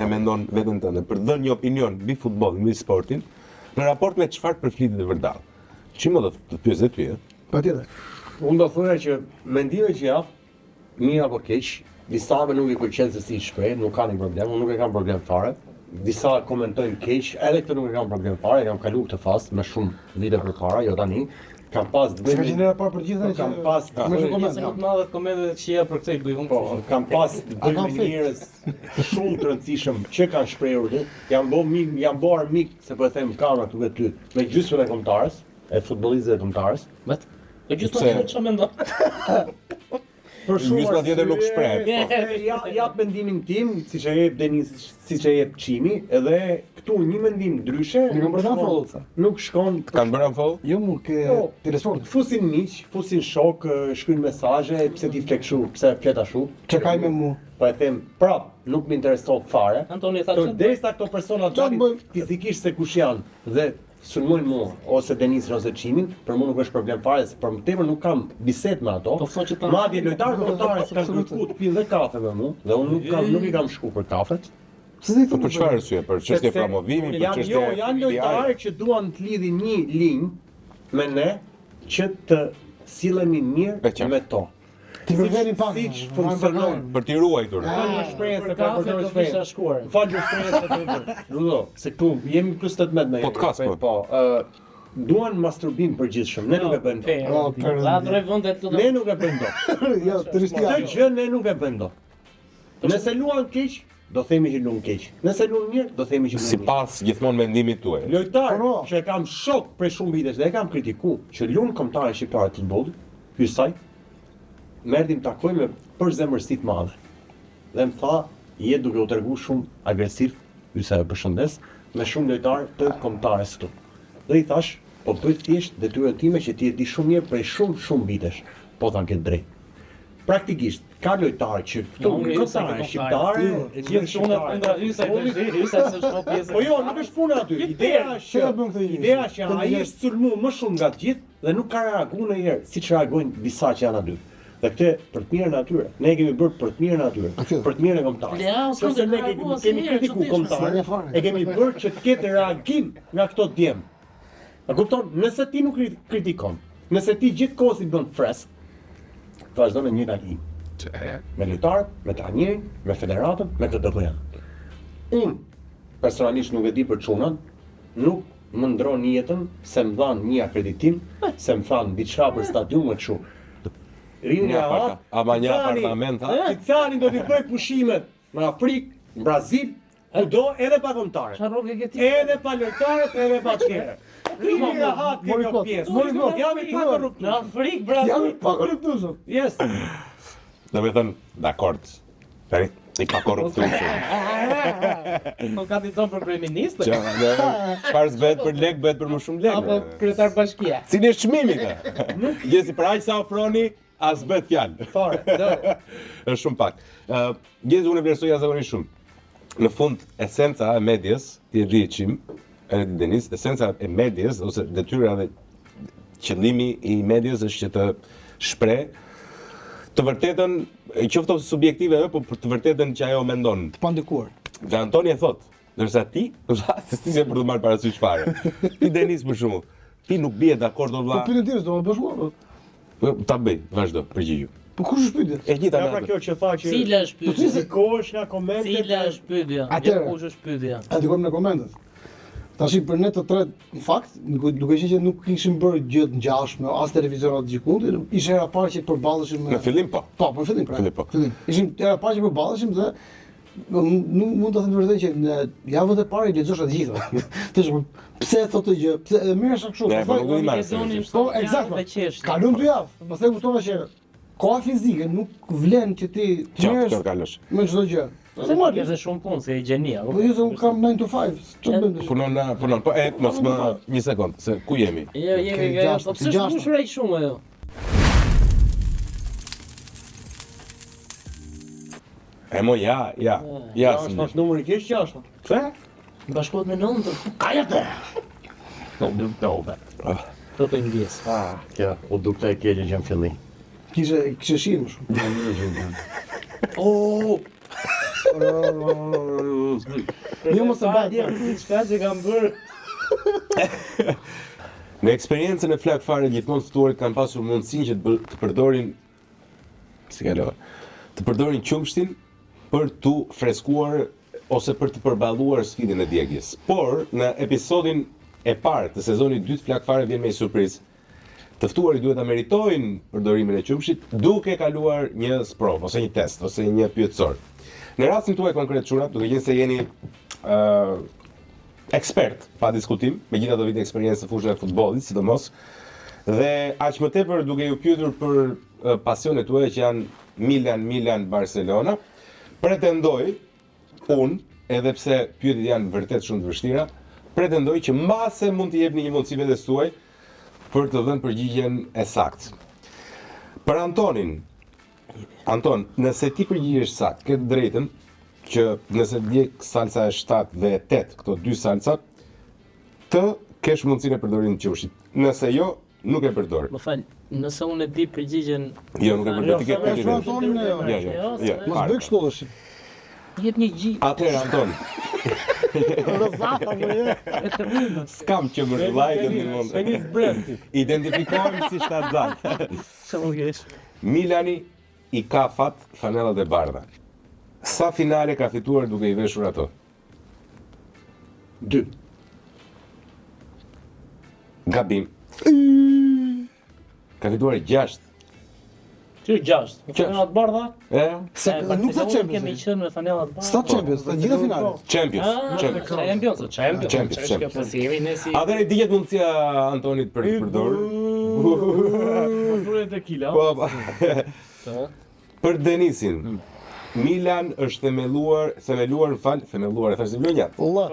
e mendon veten tënde për të dhënë një opinion mbi futbollin, mbi sportin, në raport me çfarë përflitet e vërdall. Çimo do të pyes dhe ty, Patjetër. Unë do thoya që mendimet që jap, mirë apo keq, disave nuk i pëlqen se si i shpreh, nuk ka një problem, unë nuk e kam problem fare. Disa komentojnë keq, edhe këtë nuk e kam problem fare, kam kalu këtë fazë me shumë vite përpara, jo tani. Kam pas Se ka gjenerë parë për gjithë kam pas me shumë Komente komente. më të mëdha komentet që jep për këtë i bëj unë. Po, kam pas A kam bëjmë njerëz shumë të rëndësishëm që kanë shprehur këtë. Jam bërë mik, se po e them kamera këtu vetë ty, me gjysmën e kombëtarës, e futbollistëve të kombëtarës. Vet. Po gjithmonë çfarë mendon? Për Gjysma tjetër nuk shpreh. Jap mendimin tim, siç e jep Denis, siç e jep Çimi, edhe këtu një mendim ndryshe. Nuk kam bërë followca. Nuk shkon. Kanë bërë unfollow? Jo mu ke Jo. telesport. Fusin miq, fusin shok, shkruajnë mesazhe, pse ti flet kështu, pse flet ashtu. Çe kaj me mu. Po e them, prap, nuk më intereson fare. Antoni tha Të derisa këto persona Çfarë dalin bëjmë? fizikisht se kush janë dhe sulmojnë mua ose Denisin ose Çimin, për mua nuk është problem fare, se për më tepër nuk kam bisedë me ato. Po thonë që ta. Madje lojtarët kombëtarë kanë kërkuar të pinë dhe kafe me mua, dhe unë nuk i kam shku për kafet. Se si Po për çfarë arsye? Për çështje Sepse promovimi, për çështje. janë lojtarë që duan të lidhin një linjë me ne që të sillemi E mirë qartë. me to. ti përveni pak. Siç funksionon. Për t'i ruajtur. Falë më shprehje se Për ka kafe përdorur do shprehje. kisha shkuar. Falë më shprehje se do. Se këtu jemi plus 18 me. Podcast, po. Po, duan masturbim përgjithshëm, ne nuk e bëjmë dot. Ladre vendet të Ne nuk e bëjmë dot. Jo, tristia. Këtë gjë ne nuk e bëjmë dot. Nëse luan keq, do themi që luan keq. Nëse luan mirë, do themi që luan mirë. Sipas gjithmonë mendimit tuaj. Lojtar Po. që e kam shok prej shumë vitesh dhe e kam kritikuar që luan kombëtarë shqiptarë të futbollit, ky saj merdim takoj me për zemërsi të madhe. Dhe më tha, je duke u treguar shumë agresiv, ky sa e përshëndes, me shumë lojtarë të kombëtarës këtu. Dhe I thash, po bëj thjesht detyrën time që ti e di shumë mirë prej shumë vitesh, po tha këtë drejt. Praktikisht, ka lojtarë që këtu në kombëtarë shqiptare, gjithë shumë nga Ysa s'është pjesë. po jo, nuk është puna aty. Ideja është që ai është sulmu më shumë nga të gjithë dhe nuk ka reaguar ndonjëherë siç reagojnë disa që janë aty. Dhe këtë për të mirën e atyre. Ne e kemi bërë për të mirën e atyre, për të mirën e kombëtarëve. Sepse ne kemi kritikuar kombëtarët, e kemi bërë që të ketë reagim nga këto djem. A kupton? Nëse ti nuk kritikon, nëse ti gjithkohës I bën fresk, vazhdon në një takim. Me lojtarët, me trajnerin, me federatën, me KDP-n. Unë personalisht nuk e di për çunat, nuk më ndron jetën se më dhan një akreditim, se më than diçka për stadiumet kështu. Rinja ama një apartament, ha? Ticani do t'i bëj pushimet në Afrikë, në Brazil, kudo edhe pa kombëtare. Edhe pa lojtarët, edhe pa çkerë. Rinja hat kjo pjesë. Jam I pa korruptuar. Në Afrikë, bravo. Jam pa korruptuar. Yes. Do me thënë, dakord. Tani, I pa korruptuar. Nuk ka diton për kryeministër. Çfarë s'bëhet për lek, bëhet për më shumë lek. Apo kryetar bashkia. Cili është çmimi ka? Gjesi për aq sa ofroni, as bëhet fjalë. Fare. Është shumë pak. Gjesi unë e vlerësoj jashtëzakonisht shumë. Në fund, esenca e medjes, ti e rriqim, Denis, esenca e medjes, ose detyra dhe qëllimi I medjes është që të shpreh të vërtetën, qoftë ose subjektive, po për të vërtetën që ajo mendon. Të pandikuar. Dhe Antoni e thot, ndërsa ti, se ti se për të marrë parasysh fare. Ti Denis për shembull, ti nuk bie dakord o vlla. Po pyetën tjerë do të bësh mua. Ta bëj, vazhdo, përgjigju. Po kush është pyetja? E gjitha Pra kjo që tha që Cila është pyetja? fizikohesh nga komentet. Cila është pyetja? Atëherë. Kush është pyetja? Ndikojmë në komentet. Tashi për ne të tretë, në fakt, duke qenë që nuk kishim bërë gjë të ngjashme, as televizionat gjikundi, ishte era parë që përballeshim me Në fillim po. Po, për fillim pra. Fillim, po. Fillim. Ishim era parë që përballeshim dhe nuk mund të them vërtet që në javët e parë I lexosha të gjitha. Tash pse thotë gjë? Pse merresha kështu? Ne, po nuk do I marr. Lezonin Po, eksakt. qeshje. Kalon 2 javë. Pastaj kuptova që koha fizike nuk vlen që ti të Qartë, merresh kjo kalosh. me çdo gjë. Se nuk është shumë punë, se e gjenia. Po jo se unë kam 9 to 5. Çfarë bën? Punon, po mos më një sekond, se ku jemi? Jo, jemi nga po pse është mbushur aq shumë ajo? E mo, ja, Është pas numri keq që është. Pse? Bashkohet me 9. Kajate. Po, do. Do të ngjes. Kjo, u dukte e keqe që në fillim. Kishe shih më shumë. Oh! Jo mos e bëj. Diçka që kam bërë. Në eksperiencën e flak fare gjithmonë ftuarit kanë pasur mundësinë që të përdorin të përdorin qumshtin për tu freskuar ose për të përballuar sfidën e djegjes. Por në episodin e parë të sezonit 2 flak fare vjen me një surprizë. Të ftuarit duhet ta meritojnë përdorimin e qumshit duke kaluar një sprov ose një test ose një pyetësor. Në rastin tuaj konkret çunat, duke qenë se jeni ekspert pa diskutim, megjithatë do vini eksperiencë në fushën e futbollit, sidomos, dhe aq më tepër duke ju pyetur për pasionet tuaja që janë Milan, Barcelona, pretendoj unë, edhe pse pyetjet janë vërtet shumë të vështira, pretendoj që mbase mund t'i jepni një mundësi vetes tuaj për të dhënë përgjigjen e saktë. Për Anton, nëse ti përgjigjesh saktë, ke drejtën që nëse djeg salsa e 7 dhe e 8, këto 2 salsa, të kesh mundësinë e përdorimit të qumshit. Nëse jo, nuk e përdor. Më fal, nëse unë e di përgjigjen, Jo, nuk e përdor, ti ke Antonin, përgjigjen. Jo. Mos bëj kështu tash. jep një gjë. Atëherë Anton, Rozata më je. skam që më vllajë në mund. Penis Bresti. Identifikohem si shtatzan. Sa më kesh? Milani I ka fat fanellat e bardha. Sa finale ka fituar duke I veshur ato? 2. Gabim. Ka fituar 6. Që 6. Fanelat bardha? Se nuk tha Kemi Champions. qenë me fanelat bardha. Sta Champions, të gjitha finalet. Champions. Champions. Po si jemi ne si Atëherë dihet mundësia Antonit për të përdorur. Pozure tequila. Po. Për Denisin. Milan është themeluar, e thash si vlonjat. Allah.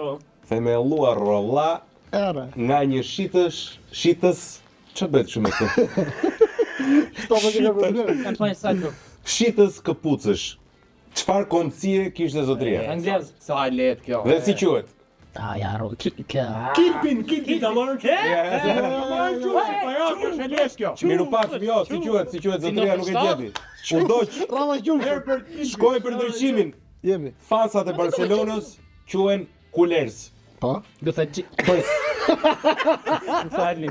Themeluar rrolla Era. nga një shitës, ç'a bëhet shumë këtu? Stova që ka problem. Kanë fajin sajtë. Shitës këpucësh. Çfarë kontësie kishte zotëria? Anglez. Sa e lehtë kjo. Dhe si quhet? Ja, ro, Kilpin ta marrë. Miru pak, jo, si quhet zotëria nuk e gjeti. U doq, Rama qumshë. shkoi për ndryshimin. Jemi. Fansat e Barcelonës quhen Culers. Po. do të Më falni.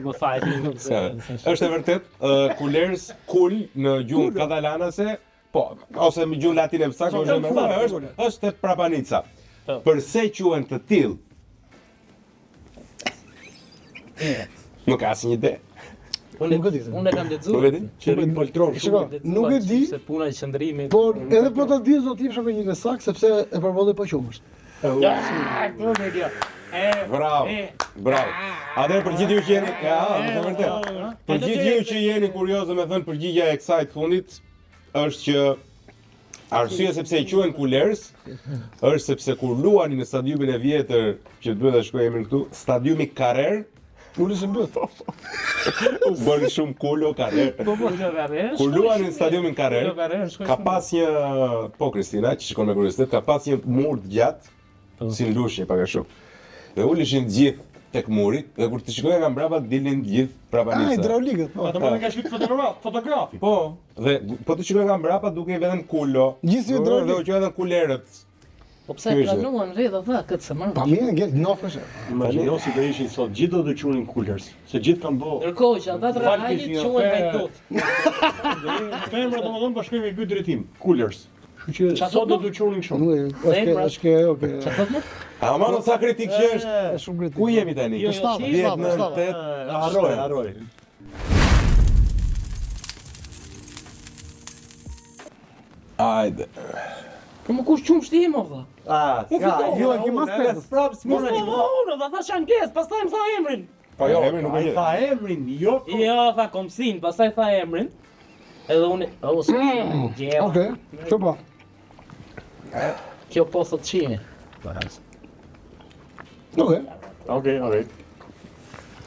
Është e vërtet, Culers, kul në gjuhën katalanase, po, ose në gjuhën latine më saktë, është prapanica. Përse quhen të tillë? Nuk ka asnjë ide. Unë Nuk e di. e kam Nuk lexuar. e di? Qerin poltron. Shiko, nuk e di, Se puna e qëndrimit. por edhe po ta di zoti jepsha me një në sak sepse e përvolloi pa qumësht. Bravo. Bravo. Atëherë për gjithë ju që jeni, është vërtet. Për gjithë ju që jeni kuriozë me thënë përgjigja e kësaj të fundit është që arsyeja sepse i quhen Culers është sepse kur luani në stadiumin e vjetër që duhet të shkoj emrin këtu, stadiumi Carrer, Ulës mbyt. u bën shumë kulo Carrer. Kur luani në stadiumin Carrer, ka pas një, po Kristina, që shikon me kuriozitet, ka pas një mur të gjatë, si në lushje pak a shumë. Dhe ulishin gjithë tek muri, dhe kur të shikoja nga mbrapa dilnin gjithë prapanica. Hidraulikët, po. Ata më ka shkruar fotografi. Po, dhe po të shikoja nga mbrapa duke i vetëm kulo. Gjithë hidraulik. Dhe u quajnë kulerët. Po pse e planuan rreth dha këtë se më. Pa mirë, ngel nofësh. Imagjino si do ishin sot gjithë do të quhenin Culers, se gjithë kanë bë. Ndërkohë që ata të rrahajit quhen hajdut. Femra domodin po shkojnë me ky drejtim, Culers. Kështu që sot do të quhenin kështu. Nuk është okay. Çfarë thotë? A ma sa kritik që është. Është shumë kritik. Ku jemi tani? Jo, Shtava, si, 10, shtava, 9, 8, Harroj. Ajde. Po më kush qumë shti më valla? Jo, e ke mas tetës. Mos e unë, dha thash anglez, pastaj më tha emrin. Po jo, emri nuk e Ai di. tha emrin, jo. Jo, tha komsin, pastaj tha emrin. Edhe unë, gjeva. Okej. Ço po? Kjo po thot çimi. Okej. Okej.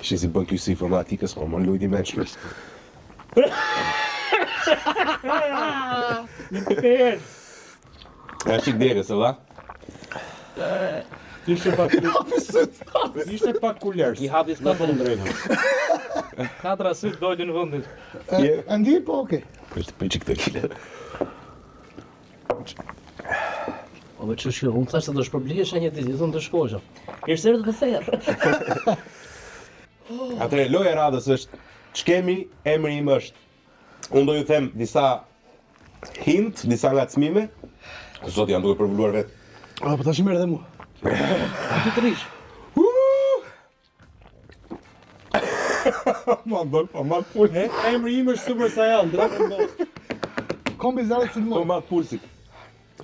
Shi si bën ky si informatikës, po më lujti me shkurt. Ja çik degës, valla. Ishte pak Culers. I hapi Na po stafën. drejtë. Katra syt dolën në vendit. Andi po okej. Është për çik të kile. Po me që shkjo, unë thashtë të do shpërblihesh një ditë, thonë të shkosha. Mirë se të thërë. Atëre loja e radhës është ç'kemi, emri im është. Unë do ju them disa hint, disa ngacmime. Zoti janë duke përvuluar vetë. Po tash merr edhe mua. Ti të rish. Ma pul. Emri im është Super Saiyan, drejtë do. Kombi zarë si Po më. ma pulsit.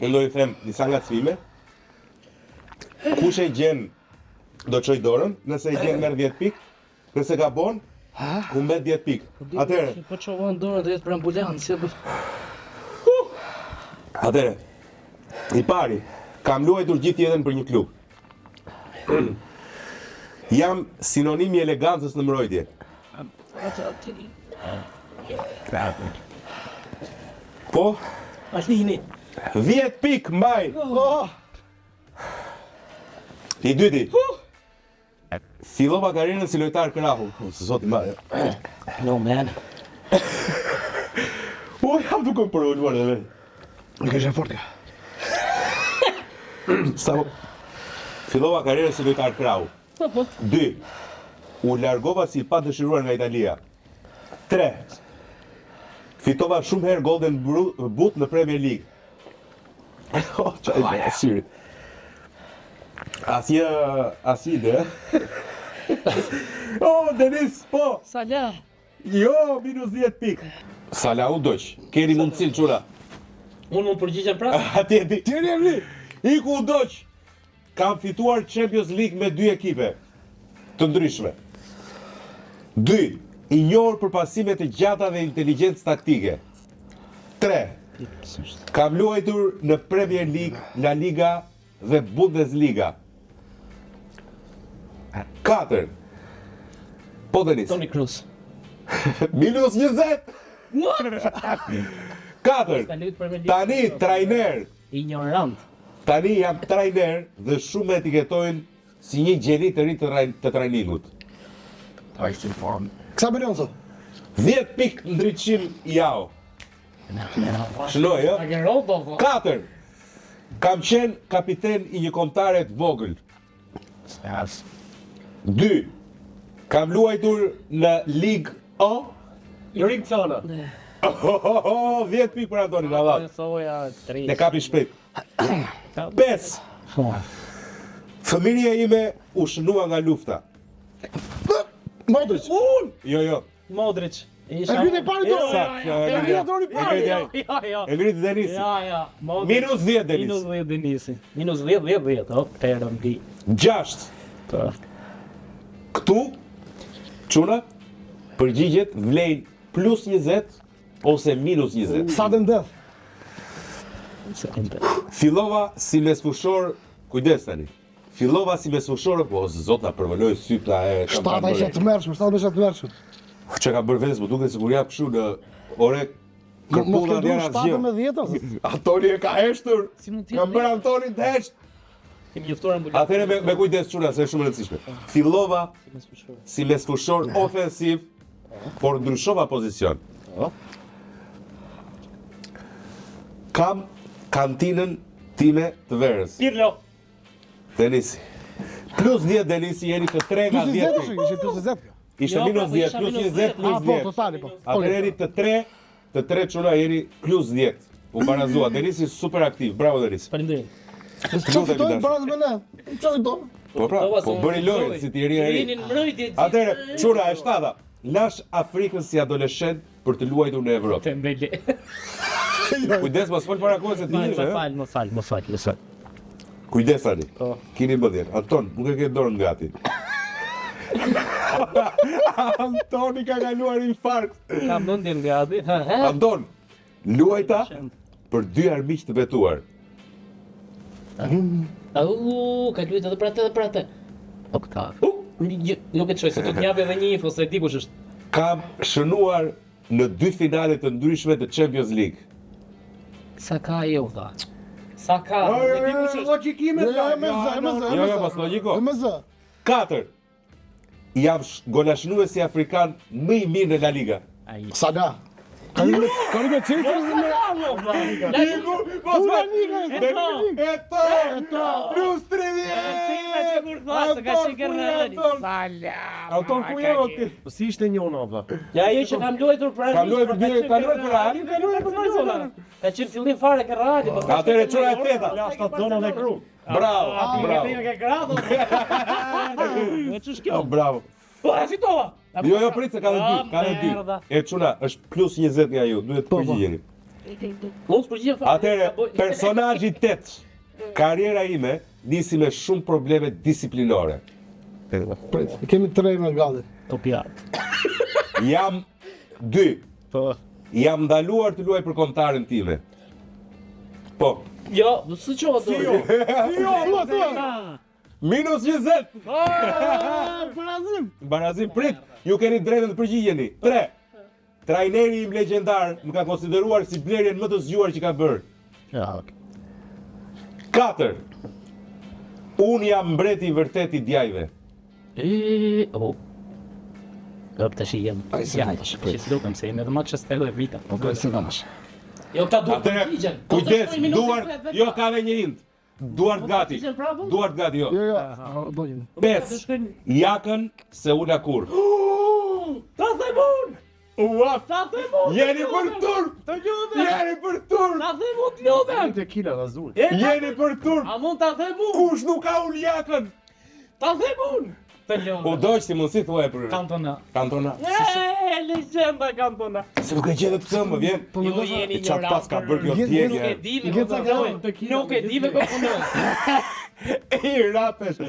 Unë do ju them disa ngacmime. Kush e gjen do çoj dorën, nëse e gjen merr 10 pikë. Nëse gabon, humbet 10 pikë. Atëre, Po çovën dorën drejt për ambulancë. atëre. I pari, kam luajtur gjithë jetën për një klub. Jam sinonim i elegancës në mbrojtje. Po, Alini. 10 pikë mbaj. I dyti. Fillova karrierën si lojtar krahu. Zoti mbaj. No man. Po, jam duke për uluar dhe vetë. Nuk është e fortë. Fillova karrierën si lojtar krahu. 2. U largova si pa dëshiruar nga Italia. 3. Fitova shumë herë Golden Boot në Premier League. Çaj asyri. Asnjë ide. Oh, Denis, po! Sala. Jo, minus 10 pikë. Sala u doq. Keni mundësinë çuna. Unë mund përgjigjem prapë? Atje ti. Tjeri Emri. Iku u doq. Kam fituar Champions League me 2 ekipe të ndryshme. 2. I njohur për pasimet e gjata dhe inteligjencë taktike. 3. Kam luajtur në Premier League, La Liga dhe Bundesliga. 4. Po Denis. Toni Kroos. Minus 20. 4. Tani trajner. Ignorant. Tani jam trajner dhe shumë etiketojnë si një gjeni të ri të trajningut. Kësa milion sot? 10 pikë ndryqim jao. Shënoj, jo? 4. Kam qenë kapiten i një kombëtare të vogël. 2. Kam luajtur në Ligue 1. Jorik Cana. 10 pikë për Antonin, Allah. Thoja 3. Ne kapi shpejt. 5. Fëmijëria ime u shënua nga lufta. Modric. Jo. Modric. E griti pari do. E griti Denisi. Ja. Minus 10 Denis. Minus 10 Denisi. Minus 10. O, perëndi. 6. Po. Këtu, çuna, përgjigjet vlejnë plus 20 ose minus 20. Sa të ndëth? Fillova si mesfushor, kujdes tani. Fillova si mesfushor, po zot na përvoloj sypta e Shtata ishte të mërshme, Që ka bërë vetes, po duket sikur jap kështu në ore Mos kërpuna ke dhe du 7 me 10 Antoni e ka heshtur. Si mund Ka bërë Antonin të hesht. Kemi njoftuar ambulancë. Atëherë me kujdes çuna, se është shumë e rëndësishme. Fillova si mesfushor ofensiv, por ndryshova pozicion. Kam kantinën time të verës. Pirlo. Denisi. Plus 10 Denisi, jeni të 3 nga 10. Ishte plus 20. Ishte Jo, minus po, 10, isha plus minus 20, 10. plus Po, 10. totali po. Atëherë jeni të 3 çuna jeni plus 10. U barazua. Denisi super aktiv. Bravo Denisi. Faleminderit. Çfarë fitojnë baraz me ne? Çfarë fitojnë? Po pra, po bëri lojë si ti ri e ri. Jeni në mbrojtje. Atëherë, çuna e 7. Lash Afrikën si adoleshent për të luajtur në Evropë. Tembele. Kujdes mos fol para kohës se ti je. Më fal. Kujdes tani. Po. Kini mbëdhjen. Anton, nuk e ke dorën gati. Antoni ka kaluar infarkt. Kam mendjen gati. Anton, luajta për 2 armiq të betuar. Au, ka luajtur edhe për atë. Oktav. Nuk e çoj se do të jap edhe një info se di kush është. Kam shënuar në 2 finale të ndryshme të Champions League. Sa ka ajo tha? Sa ka? E di kush është. Logjikime. Jo, pas logjiko. Me zë. 4. Jam golashnuesi afrikan më i mirë në La Liga. Ai. Sala. Ka një me Chelsea Eto! Plus 30! Anton ku je ti? Po si ishte njëna vlla? Ja ajo që kam luajtur për Kam luajtur për Real. Ka luajtur për Barcelona. Ka qenë fillim fare ke Reali. Atëre çora e teta. Lasta zonën e gru. Bravo, bravo. Ke grado. Me ç'është kjo? Bravo. Po, e fitova. Jo, prit se ka dhe 2. E çuna, është plus 20 nga ju, duhet të përgjigjeni. Mos përgjigjem fare. Atëre, personazhi 8. Karriera ime nisi me shumë probleme disiplinore. Prit, kemi 3 me gati. Topjar. Jam 2. Po. Jam ndaluar të luaj për kombëtaren time. Po. Jo, s'u çova do. Minus 20. Barazim, prit. Ju keni drejtën të përgjigjeni. 3. Trajneri im legjendar më ka konsideruar si blerjen më të zgjuar që ka bërë. Ja, okay. 4. Unë jam mbreti i vërtet i djajve. Oh. Gëp tash jam. Ja, tash do të them se jam edhe Manchester dhe Vita. Po do të sigurash. Jo, këta duhet të Atëre, përgjigjen. kujdes, duart, jo ka dhe një int. Duart gati. Duart gati, jo. Jo, do një. 5. Jakën se ula kur. Ta them unë! Ua, Ta them unë! jeni për turp! Të lutem! Jeni për turp! Ta them unë të lutem! Tequila azul. Jeni për turp! A mund ta them unë? Kush nuk ka ul jakën? Ta them unë! Të lodhë. U doq si mundësi thuaj për Kantona. Kantona. Legjenda Kantona. Se nuk e gjetë të më vjen. Ju jeni Çfarë ignorant. pas ka bërë kjo Nuk e djegje? di me Nuk e di me punoj. I rapesh.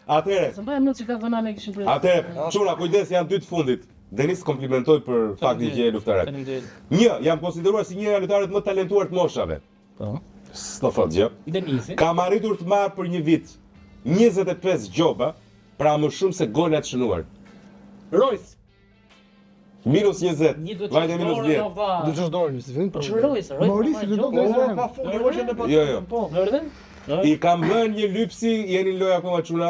Atëre, Së mbaj më që Kantona ne kishin prej. atëre, çuna kujdes janë dy të fundit. Denis komplimentoj për faktin që je luftare. Faleminderit. Një, jam konsideruar si një nga lojtarët më talentuar të moshave. Po. S'do thot gjë. Denisi. Kam arritur të marr për një vit 25 gjoba, pra më shumë se gola të shënuar. Royce. Minus 20. Një do Vajte minus 10. Do të dorë, si vjen. Royce, Maurici do të Po, do pa fundi hoqën e pa. Jo, jo. Po, vërtet? I kam vënë një lypsi, jeni në lojë akoma çuna,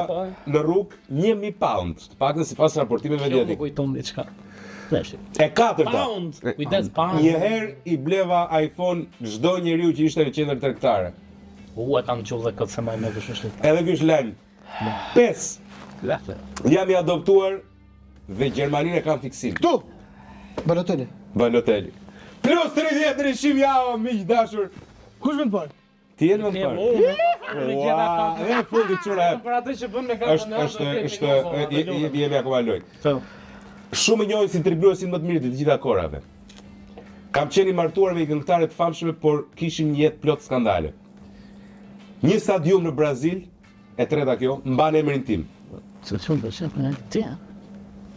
në rrugë 1000 pound, të paktën sipas raportimeve Nuk mediatike. kujton diçka. Tash. E katërta. Pound. Kujdes pound. Një herë i bleva iPhone çdo njeriu që ishte në qendër tregtare. E kam qenë dhe këtë se më me dëshëshit. Edhe ky është lajm. 5. Lafë. Jam i adoptuar dhe Gjermaninë e kam fiksim. Ktu. Balotelli. Balotelli. Plus 30 ndryshim ja, miq dashur. Kush vjen parë? Ti je më parë. Ua, e fundi çuna. Për atë që bën me Jemi akoma lojë. Po. Shumë e njohin si tribluesin më të mirë të gjitha kohërave. Kam qenë i martuar me një këngëtare të famshme, por kishim një jetë plot skandale. Një stadium në Brazil, e treta kjo, mban emrin tim.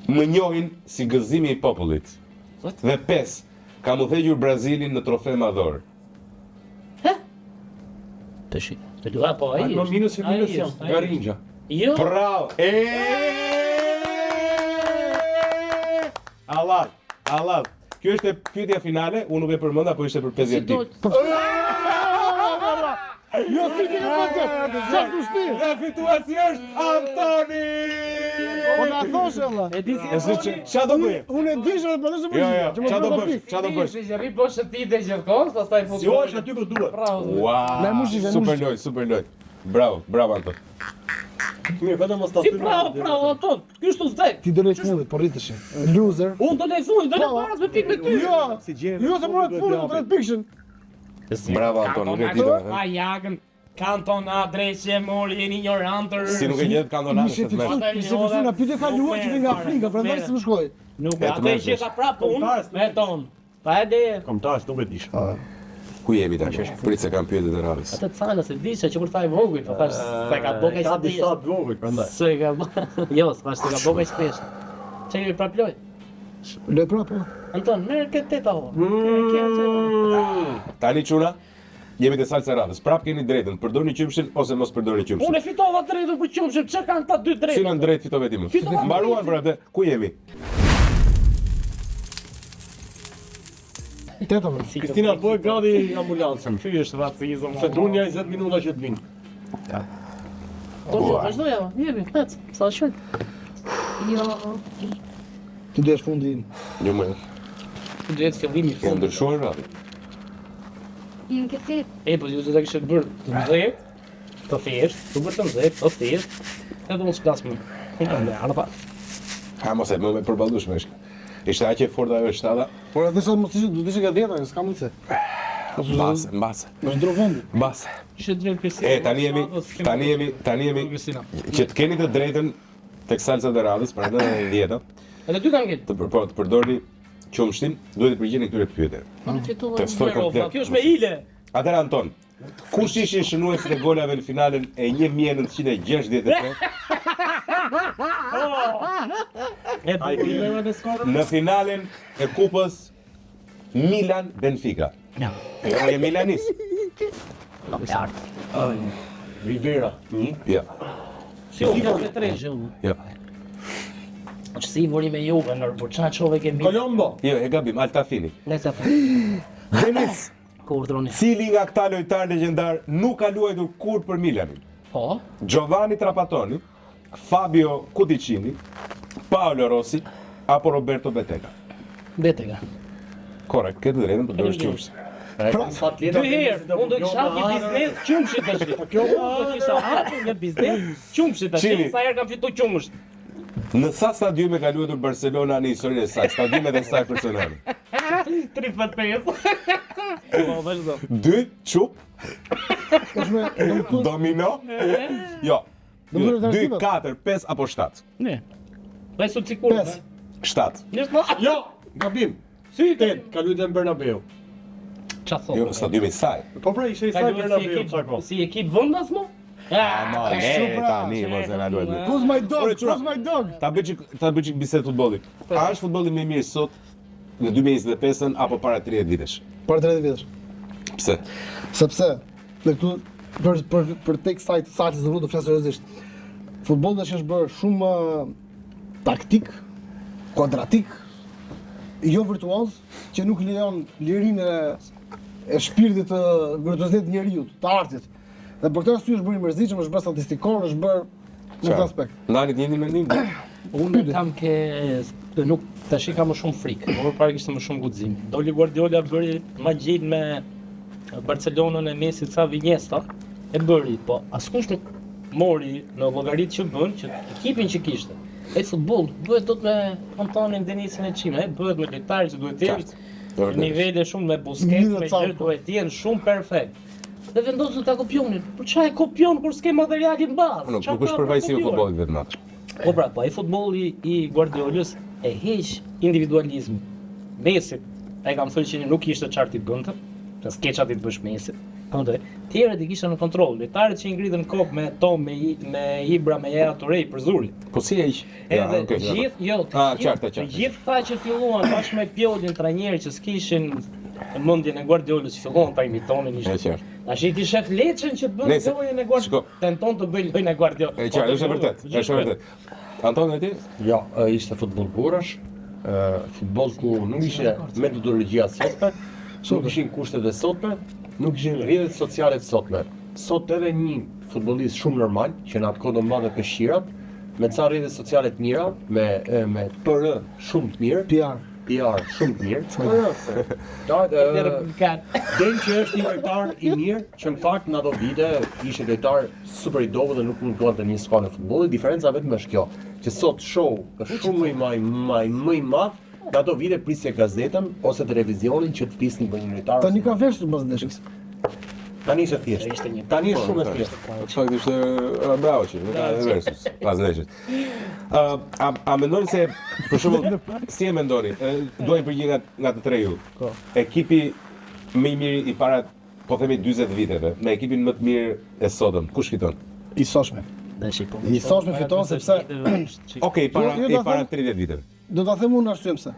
Më njohin si gëzimi i popullit. Dhe 5, kam udhëhequr Brazilin në trofe madhor. Tash. Të dua po ai. Më minus e minus jam. Garinxha. Jo. Bravo! Allah, Allah. Kjo është pyetja finale, unë nuk e përmenda, po ishte për 50 ditë. Jo, si ti ke thënë? Sa kushti? Dhe fituesi është Antoni! Po na thosh valla. E di si. E si ç'a do bëj? Unë e di se po do të Jo, jo, ç'a do bësh? Ç'a do bësh? Jeri po shëtite gjithkohë, pastaj fut. Jo, është aty ku duhet. Bravo. Wow! Super loj, super loj. Bravo, bravo Anton. Mirë, vetëm mos ta Si thymë. bravo Anton. Ky është udhëzek. Ti do lej fundit, po rriteshin. Loser. Unë do lej fundit, do lej paras me pikë me ty. Jo, Si gjen. jo se morët fundit, do të pikshin. Bravo Anton, nuk e di domethënë. Pa jagën. Kantona drejtë mori jeni ignorantër. Si nuk e gjet Kantona Ishte është më. ishte persona pyetje kaluar që vjen nga Afrika, prandaj s'më shkoi. Nuk E të atë mërshme. që ka prapë unë. Me ton. Pa e de. Komtarës nuk e dish. Ku jemi tani? Prit se kam pyetje të radhës. Atë cana se disha që kur tha i vogël, po thash se ka boka Ka që disa të vogël prandaj. Se ka jo, thash se ka boka shpesh. Çe i praploj. Lë prapë. Anton, merr këtë teta ho. Tani çuna, jemi te salsa radhës. Prap keni drejtën, përdorni qumshin ose mos përdorni qumshin. Unë e fitova drejtën për qumshim, çka kanë ta dy drejtë? Cilën drejt fitove ti më? Fitova. Mbaruan për atë. Ku jemi? Teta më. Kristina bëj gati ambulancën. Ky është racizëm. Se dunja 20 minuta që të vinë. Po, vazhdoja, jepi, ec, sa shkoj. Jo, Ti desh fundin. Jo më. duhet fillimi Janë ndryshuar radhë. E, po ju do të kishte bërë të mzet, të thjesht, të bërë të mzet, të thjesht, edhe unë s'plas më. Unë pa. Ha mos e më me përballueshme është. Ishte aq e fortë ajo shtada. Por atë sa mos ishte, do të ishte gatjeta, s'ka mundse. Mbase, mbase. Mos ndro vendi. Mbase. Ishte drejt pjesë. E tani jemi Kristina. që të keni të drejtën tek salsa e radhës, pra në 10 Edhe ty kanë ngel. të përdorni qumshtin, duhet të përgjigjeni këtyre pyetjeve. Unë fitova. Testoj komplet. Kjo është me hile. Atëherë Anton, kush ishin shënuesit e golave në finalen e 1963? Ai kemi me skorën. Në finalen e kupës Milan Benfica. Ja. Jo, je milanis. Rivera. Ja. Si u ka tretë. Ja. Që si vori me Juve në Burça çove kemi. Colombo. Jo, e gabim, Altafini. Leta. Denis, Kur droni. cili nga këta lojtarë legjendar nuk ka luajtur kur për Milanin? Po. Giovanni Trapattoni, Fabio Cuticini, Paolo Rossi apo Roberto Bettega? Betega. Korrekt, këtë drejtën për dorë qumshtin. Dy herë, unë do kisha hapur biznes qumshit tash. Kjo do kisha hapur një biznes qumshit tash. Qimi. Sa herë kam fitu qumsht. Në sa stadiume ka luajtur Barcelona në historinë e saj, stadiumet e saj personale? 35. Po vazhdo. 2 çup, Është me domino. Jo. Do të 2, thotë 4, 5 apo 7? Ne. Ai sot sikur. 5. 7. Jo, gabim. Si 8 ka luajtur në Bernabeu. Ç'a thon? Jo, stadiumi i saj. Po pra ishte i Ka saj luajtur Bernabeu çka ko. si ekip vendas mo? Ma, tani mos e na luajmë. Who's my dog? Ore, çuna. Who's my dog? Ta bëj çik bisedë futbolli. A është futbolli më i mirë sot në 2025-ën apo para 30 vitesh? Para 30 vitesh. Pse? Sepse dhe këtu për tek sajt sajtës do flas seriozisht. Futbolli është bërë shumë taktik, kuadratik, jo virtuoz, që nuk lejon lirinë e shpirtit të virtuozitetit të njeriu, të artit. Dhe për këtë arsye është bërë i mërzitshëm, është bërë statistikor, është bërë në këtë aspekt. Ndalit njëni mendim? Unë kam nuk tash kam më shumë frikë, por para kishte më shumë guxim. Doli Guardiola bëri magjin me Barcelonën e Messi sa Iniesta, e bëri, po askush nuk mori në llogaritë që bën, që ekipin që kishte. E futboll bëhet dot me Antonin Denisin e Çime, bëhet me lojtarë që duhet të jenë nivele shumë me Busquets, me gjë duhet të jenë shumë perfekt. Dhe vendosën ta kopionin. Por çfarë e kopion kur s'ke materialin bazë? Nuk është përfaqësi i futbollit vetëm atë. Po pra, po ai futbolli i Guardiolës e heq individualizmin. Messi, ai kam thënë që nuk ishte çfarë ti bënte, të skeçat i të bësh Messi. Kontre, tjerët i kishin në kontroll. Lojtarët që i ngritën kokë me Tom, me Ibra, me Yaya Toure për zuri. Po si e hiq? Edhe gjithë, jo, qartë. gjithë tha që filluan bashkë me Piolin, trajnerë që s'kishin mendjen e Guardiolës, që filluan ta imitonin ishte. Tash i shef Leçën që bën lojën e Guardiolës, tenton të bëj lojën e Guardiolës. E qartë, është vërtet, është vërtet. Anton, e ti? Jo, ishte futboll burrash, futboll ku nuk ishte metodologjia sotme, nuk ishin kushtet e sotme, nuk ishin rrjetet sociale të sotme. Sot edhe një futbollist shumë normal, që në atë kohë do mbante peshqirat, me ca rrjete sociale të mira, me PR shumë të mirë, PR shumë të mirë. Del që është një lojtar i mirë, që në fakt në ato vite ishte lojtar super i dobët dhe nuk mund të duante një skuadër në futbolli. Diferenca vetëm është kjo, që sot show është shumë më i madh. Në ato vite prisje gazetën ose televizionin që të flisnin për një lojtar. Tani ka veshur mbas ndeshjes. Tani ishte thjesht. Tani është shumë e thjeshtë. Fakti ishte bravo që nuk ka versus pas ndeshjes. A mendoni se për shembull si e mendoni? Duaj përgjigje nga të tre ju. Ekipi më i mirë i para po themi 40 viteve, me ekipin më të mirë e sotëm, kush fiton? I sashme. I sashme fiton sepse Okej, para 30 viteve. Do ta them unë arsye pse.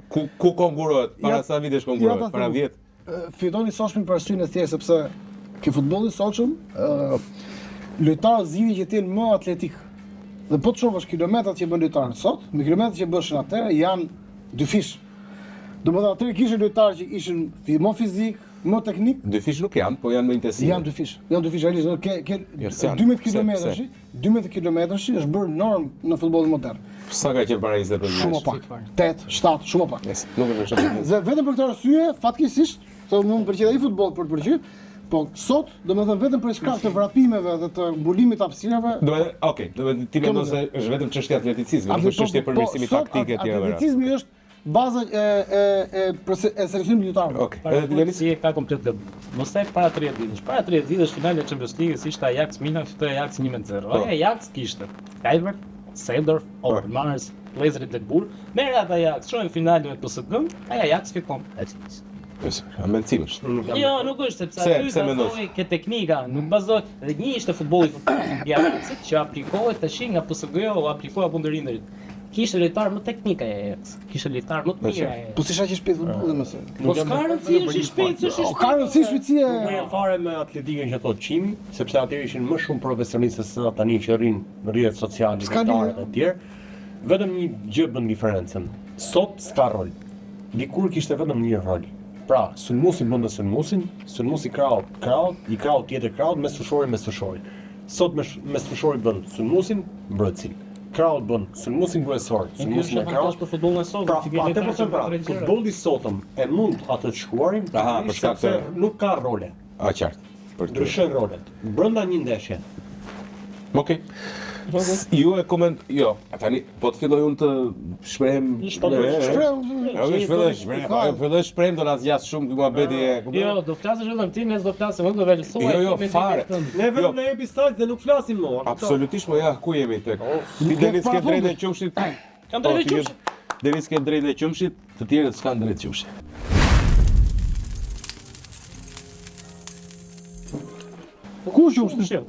Ku konkurohet? Para sa vitesh konkurohet? Para 10? Fiton i sashme për arsyeën e thjeshtë sepse ke futbolli i sotshëm, lojtarët zgjidhin që të jenë më atletik. Dhe po të shohësh kilometrat që bën lojtarët sot, me kilometrat që bëshin atëherë janë dy fish. Domethënë atëherë kishin lojtarë që ishin më fizik, më teknik. Dy fish nuk janë, po janë më intensive. Janë dy fish. Janë dy fish realisht. Ke 12 kilometrash, 12 kilometrash është bërë normë në futbollin modern. Sa ka qenë para 25 vitesh? Shumë pak. 8, 7, shumë pak. Nuk është shumë. Dhe vetëm për këtë arsye, fatkeqësisht, thonë mund të pëlqejë ai futbolli për të pëlqyer, po sot, domethënë vetëm për shkak të vrapimeve dhe të mbulimit të hapësirave. Domethënë ti mendon se është vetëm çështje atleticizmi, nuk është çështje përmirësimi taktike etj. Atleticizmi është baza e seleksionit militar. Edhe si e ka komplet gabim. Mos e para 30 ditësh. Para 30 ditësh finale e Champions League ishte Ajax Milan, fitoi Ajax 1-0. Ai Ajax kishte Kluivert, Seedorf, Overmars, Wesley Del Boer. Merr atë Ajax, shojnë finalen me PSG, ai Ajax fiton. Mendsim është. Jo, nuk është sepse aty bazoi ke teknika, nuk bazohet dhe një ishte futbolli që aplikohet tash nga PSG-u o aplikohet Bunderinderit. Kishte lojtar më teknika e Ajax, kishte lojtar më të mirë. Po si shaqë shpejt futbolli më se. Po s'ka rëndësi është i shpejt, është i shpejt. Ka rëndësi shpejtësia. Nuk fare me atletikën që thot Çimi, sepse atëherë ishin më shumë profesionistë se ata tani që rrin në rrjetet sociale, lojtarët e tjerë. Vetëm një gjë bën diferencën. Sot s'ka rol. Dikur kishte vetëm një rol. Pra, sulmuesi bën sulmuesin, sulmuesi kraut, i kraut tjetër kraut, me sushori. Sot me sushori bën sulmuesin, mbrojtësin. Kraut bën sulmuesin kryesor, sulmuesin e kraut për futbollin e sotëm. Futbolli i sotëm e mund atë të shkuarin, për shkak se nuk ka role. Qartë. Ndryshojnë rolet. Brenda një ndeshje. Okej. Ju e jo, tani po të filloj unë të shprehem. Filloj shprehem do na zgjas shumë ky muhabeti e. Jo, do flasësh vetëm ti, ne do flasim, unë do vlerësoj. Jo, fare. Ne vetëm në episod dhe nuk flasim më. Absolutisht, po ja, ku jemi tek? Ti Denis ke drejtë e qumshit. Kam drejtë e qumshit. Denis ke drejtë e qumshit, të tjerët s'kan drejtë e qumshit. Ku qumshit?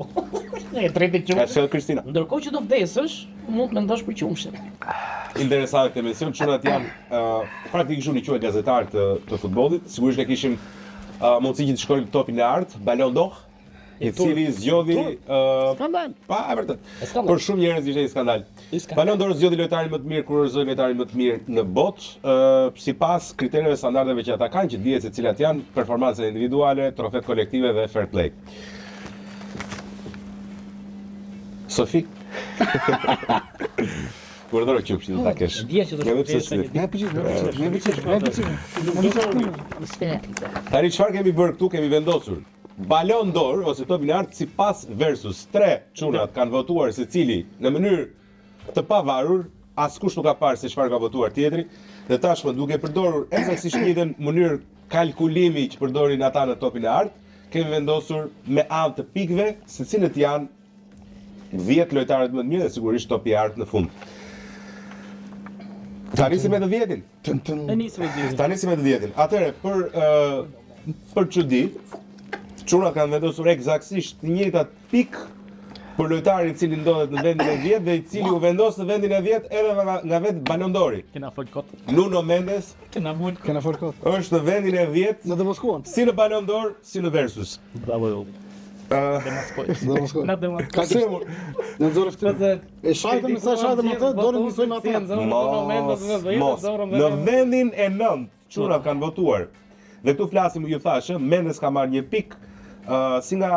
Ne drejtë e Ka qumshit. thënë Kristina. Ndërkohë që do vdesësh, mund të mendosh për qumshin. Interesante këtë emision, çunat janë praktikisht unë i quaj gazetar të futbollit. Sigurisht ne kishim mundësi që të shkojmë topin e art, Ballon d'Or, i cili zgjodhi Skandal. pa e vërtet. Skandal. Për shumë njerëz ishte një skandal. Ballon d'Or zgjodhi lojtarin më të mirë, kurorëzoi lojtarin më të mirë në botë, sipas kritereve standardeve që ata kanë, që dihet se cilat janë performancat individuale, trofet kolektive dhe fair play. Sofi? Guardalo qumshi do ta kesh. Dia që do të vdesësh. Tani çfarë kemi bërë këtu? Kemi vendosur Ballon d'Or ose topin e art sipas versus 3 çunat kanë votuar secili në mënyrë të pavarur, askush nuk ka parë se çfarë ka votuar tjetri, dhe tashmë duke përdorur eksaktësisht në njëjtën mënyrë kalkulimi që përdorin ata në topin e art, kemi vendosur me anë të pikëve se cilët janë 10 lojtarët më të mirë dhe sigurisht topi i art në fund. Ta nisim me të 10-in. Ne nisim me 10-in. Ta nisim me të 10-in. Atëherë për çudi, çunat kanë vendosur eksaktësisht të njëjtat pikë për lojtarin i cili ndodhet në vendin e 10 dhe i cili u vendos në vendin e 10 edhe nga vetë Ballon d'Ori. Kena fol kot. Nuno Mendes Kena fol kot. është në vendin e 10 Në Demoskon. si në Ballon d'Or, si në Versus. Bravo jo. Demoskon. Na demo. Ka semur. Në nxorë fytyrë. E shajtëm me sa shajtëm atë, dorën nisojmë atë. Mos. Në vendin e 9 çunat kanë votuar. Dhe këtu flasim, ju thashë, Mendes ka marrë 1 pikë, si nga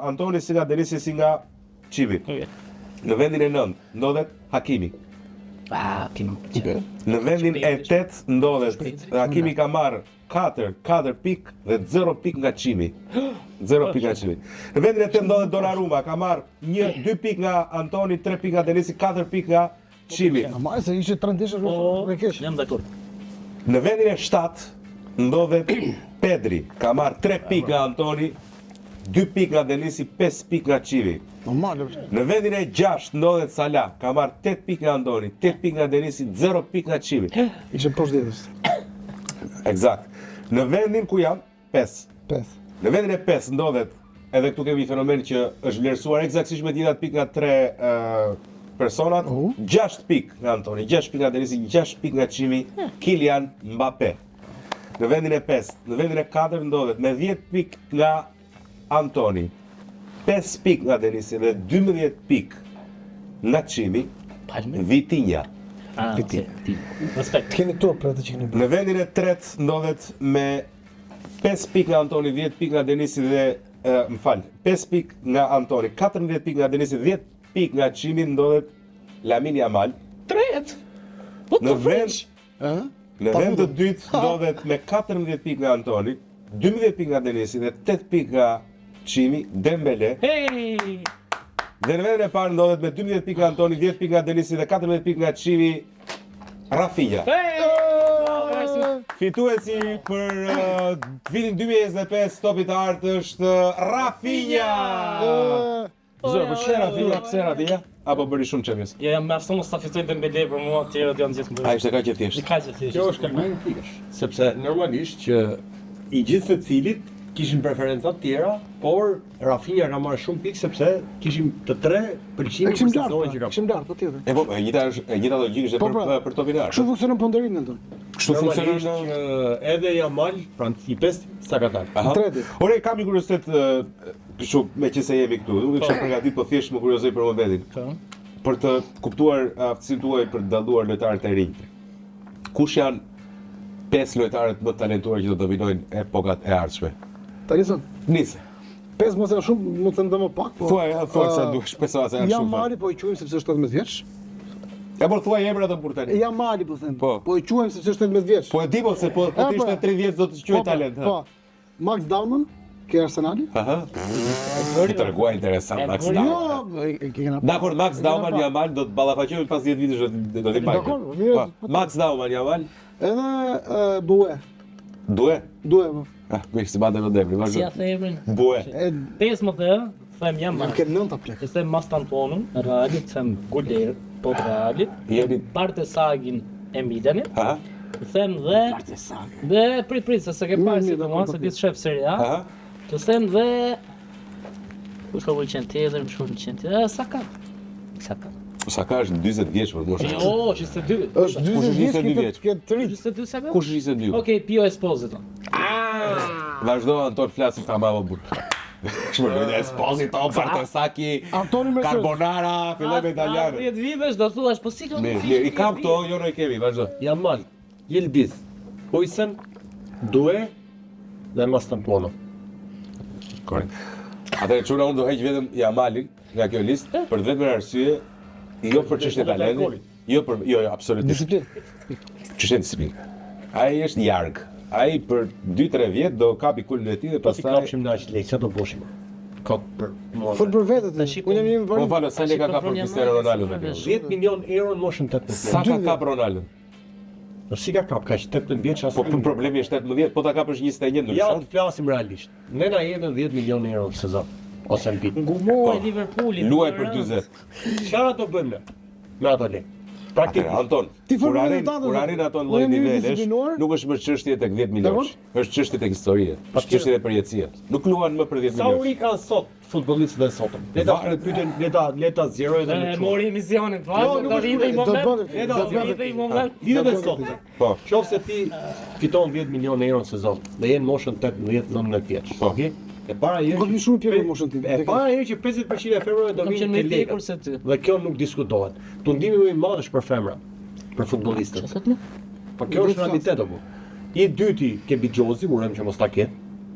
Antoni, si nga Denisi, si nga Çivi. Në vendin e 9 ndodhet Hakimi. Në vendin e 8 ndodhet Hakimi ka marrë 4 pikë dhe 0 pikë nga Çimi. 0 pikë nga Çimi. Në vendin e 8 ndodhet Donnarumma, ka marrë 2 pikë nga Antoni, 3 pikë nga Denisi, 4 pikë nga Çimi. Ma se ishte 30 rrugë keq. Jam dakord. Në vendin e 7 ndodhet Pedri, ka marrë 3 pikë nga Antoni, 2 pikë nga Denisi, 5 pikë nga Çivi. Normal. Në vendin e 6 ndodhet Salah, ka marrë 8 pikë nga Antoni, 8 pikë nga Denisi, 0 pikë nga Çivi. Ishte poshtë ditës. Eksakt. Në vendin ku jam 5. 5. Në vendin e 5 ndodhet, edhe këtu kemi fenomen që është vlerësuar eksaktësisht me gjithat pikë nga 3 personat, 6 pikë nga Antoni, 6 pikë nga Denisi, 6 pikë nga Çimi, Kylian Mbappé. Në vendin e 5, në vendin e 4 ndodhet me 10 pikë nga Antoni, 5 pikë nga Denisi dhe 12 pikë nga Çimi, Vitinha. Respekt. Keni top për atë që keni bërë. Në vendin e 3 ndodhet me 5 pikë nga Antoni, 10 pikë nga Denisi dhe 5 pikë nga Antoni, 14 pikë nga Denisi, 10 pikë nga Çimi ndodhet Lamine Yamal. Në vend të dytë ndodhet me 14 pikë nga Antoni, 12 pikë nga Denisi dhe 8 pikë nga Çimi, Dembele. Hey! Dhe në vendin e parë ndodhet me 12 pikë nga Antoni, 10 pikë nga Denisi dhe 14 pikë nga Çimi, Rafinha. Fituesi për vitin 2025 topit të artë është Rafinha. Zora, për çfarë Rafinha? Pse Rafinha? Apo bëri shumë çemjes? Ja jam mjafton sa fitoj Dembele për mua, të tjerët janë gjithë më. Ai ishte kaq e thjeshtë. Kaq e thjeshtë. Kjo është kalmim pikësh, sepse normalisht që i gjithë secilit kishin preferenca të tjera, por Rafinha ka marrë shumë pikë sepse kishim të 3% për sezonin që ka. Kishim lart, patjetër. E po, e njëjta logjikë është për topin e artë. Kështu funksionon ponderin ndon. Kështu funksionon Normalisht edhe Yamal, pra i 5 sa ka dalë. Treti. Ore, kam një kuriozitet kështu me që se jemi këtu. Nuk e kisha përgatitur, po thjesht më kuriozoj për momentin. Për të kuptuar aftësinë tuaj për të dalluar lojtarët e rinj. Kush janë 5 lojtarët më të talentuar që do dominojnë epokat e ardhshme? Tani son. Nise. 5 mos janë shumë, mund të ndëmë pak, po. Thuaj sa duhesh, pesa se janë shumë. Yamali po i quajmë sepse është 18 vjeç. Ja por thuaj emrat ato për tani. Yamali po them. Po. Po i quajmë sepse është 18 vjeç. Po e di po se po të ishte 3 vjeç do të quaj talent. Po. Max Dalman, ke Arsenali? Aha. Ti tregua interesant Max Dauman. Jo, e kena. Dakor, Max Dauman Yamal do të ballafaqohemi pas 10 vitesh do të mbajmë. Dakor, mirë. Max Dauman Yamal, Edhe Bue. Due? Due, po. Ah, kush si bante në debri, Si ja vazhdo. themrin? Bue. 15 them jam Jam ke 9 plek. E them Mastantonun, Realit, them Guler, po të Realit, Jemi Partesagin e Milanit, aha. them dhe prit se ke parë si domos se ti shef Serie A. Aha. Të them dhe kush ka vëlqen tjetër, kush ka vëlqen tjetër, Saka. Saka është 40 vjeç për moshë. Jo, 22. Është 40 vjeç, ke 3. 22 Saka? Kush është 22? Okej, Pio Esposito. Vazhdo Anton flasim ta më burr. Shmëllë Esposito, Partesaki, Antoni Mercedes. Carbonara, filloj me italianë. 10 vitesh do thuash, po si ka Mirë, i kam këto, jo në i kemi, vazhdo. Yamal, Yildiz, Huijsen, Due dhe Mastantuono. Korrekt. Atëherë çuna unë do heq vetëm Yamalin nga kjo listë për vetëm arsye jo për çështje talenti, jo absolutisht. Disiplinë. Çështje disiplinë. Ai është jarg. Ai për 2-3 vjet do kapi kulën e tij dhe Po si pastaj kapshim në aq lekë, çfarë do boshim? Ka për Fol për vetët. Unë jam një po për. falë, sa lekë ka për Cristiano Ronaldo me 10 milion euro në moshën 18. Sa ka kap Ronaldo? Si ka kap kaq 18 vjeç as. Po problemi është 18, po ta kapësh 21 Ja, ndryshon. të flasim realisht. Ne na jetën 10 milion euro në sezon ose në vit. Ngumoi Liverpooli. Luaj për 40. Çfarë do bëjmë ne me ato lekë? Praktikisht Anton, Ti fol kur me arrin rezultate, kur arrin ato unë lloj jam i nivelesh, disiplinuar. nuk është më çështje tek 10 milionë. Është çështje tek historia, është çështje e përjetësia. Nuk luan më për 10 sa milionë. uri kanë sot futbollistët e sotëm. Leta zjeroj dhe E nuk mori emisionin, po. Jo, nuk Do është rritej do moment. bëhet, Do rritej moment. Lidhet e sotëm. Po. Qofse ti fiton 10 milion euro në sezon dhe je në moshën 18-19 vjeç. Po. Okej? E para herë Do të shumë pjesë në moshën tim. E para herë që 50% e femrave do Kam vinë qenë te më i lekët. tekur se ty. Dhe kjo nuk diskutohet. Tundimi më i madh është për femra, për futbollistët. Çfarë thotë? Po kjo është realitet apo? I dyti ke Bigjozi, urojmë që mos ta ketë,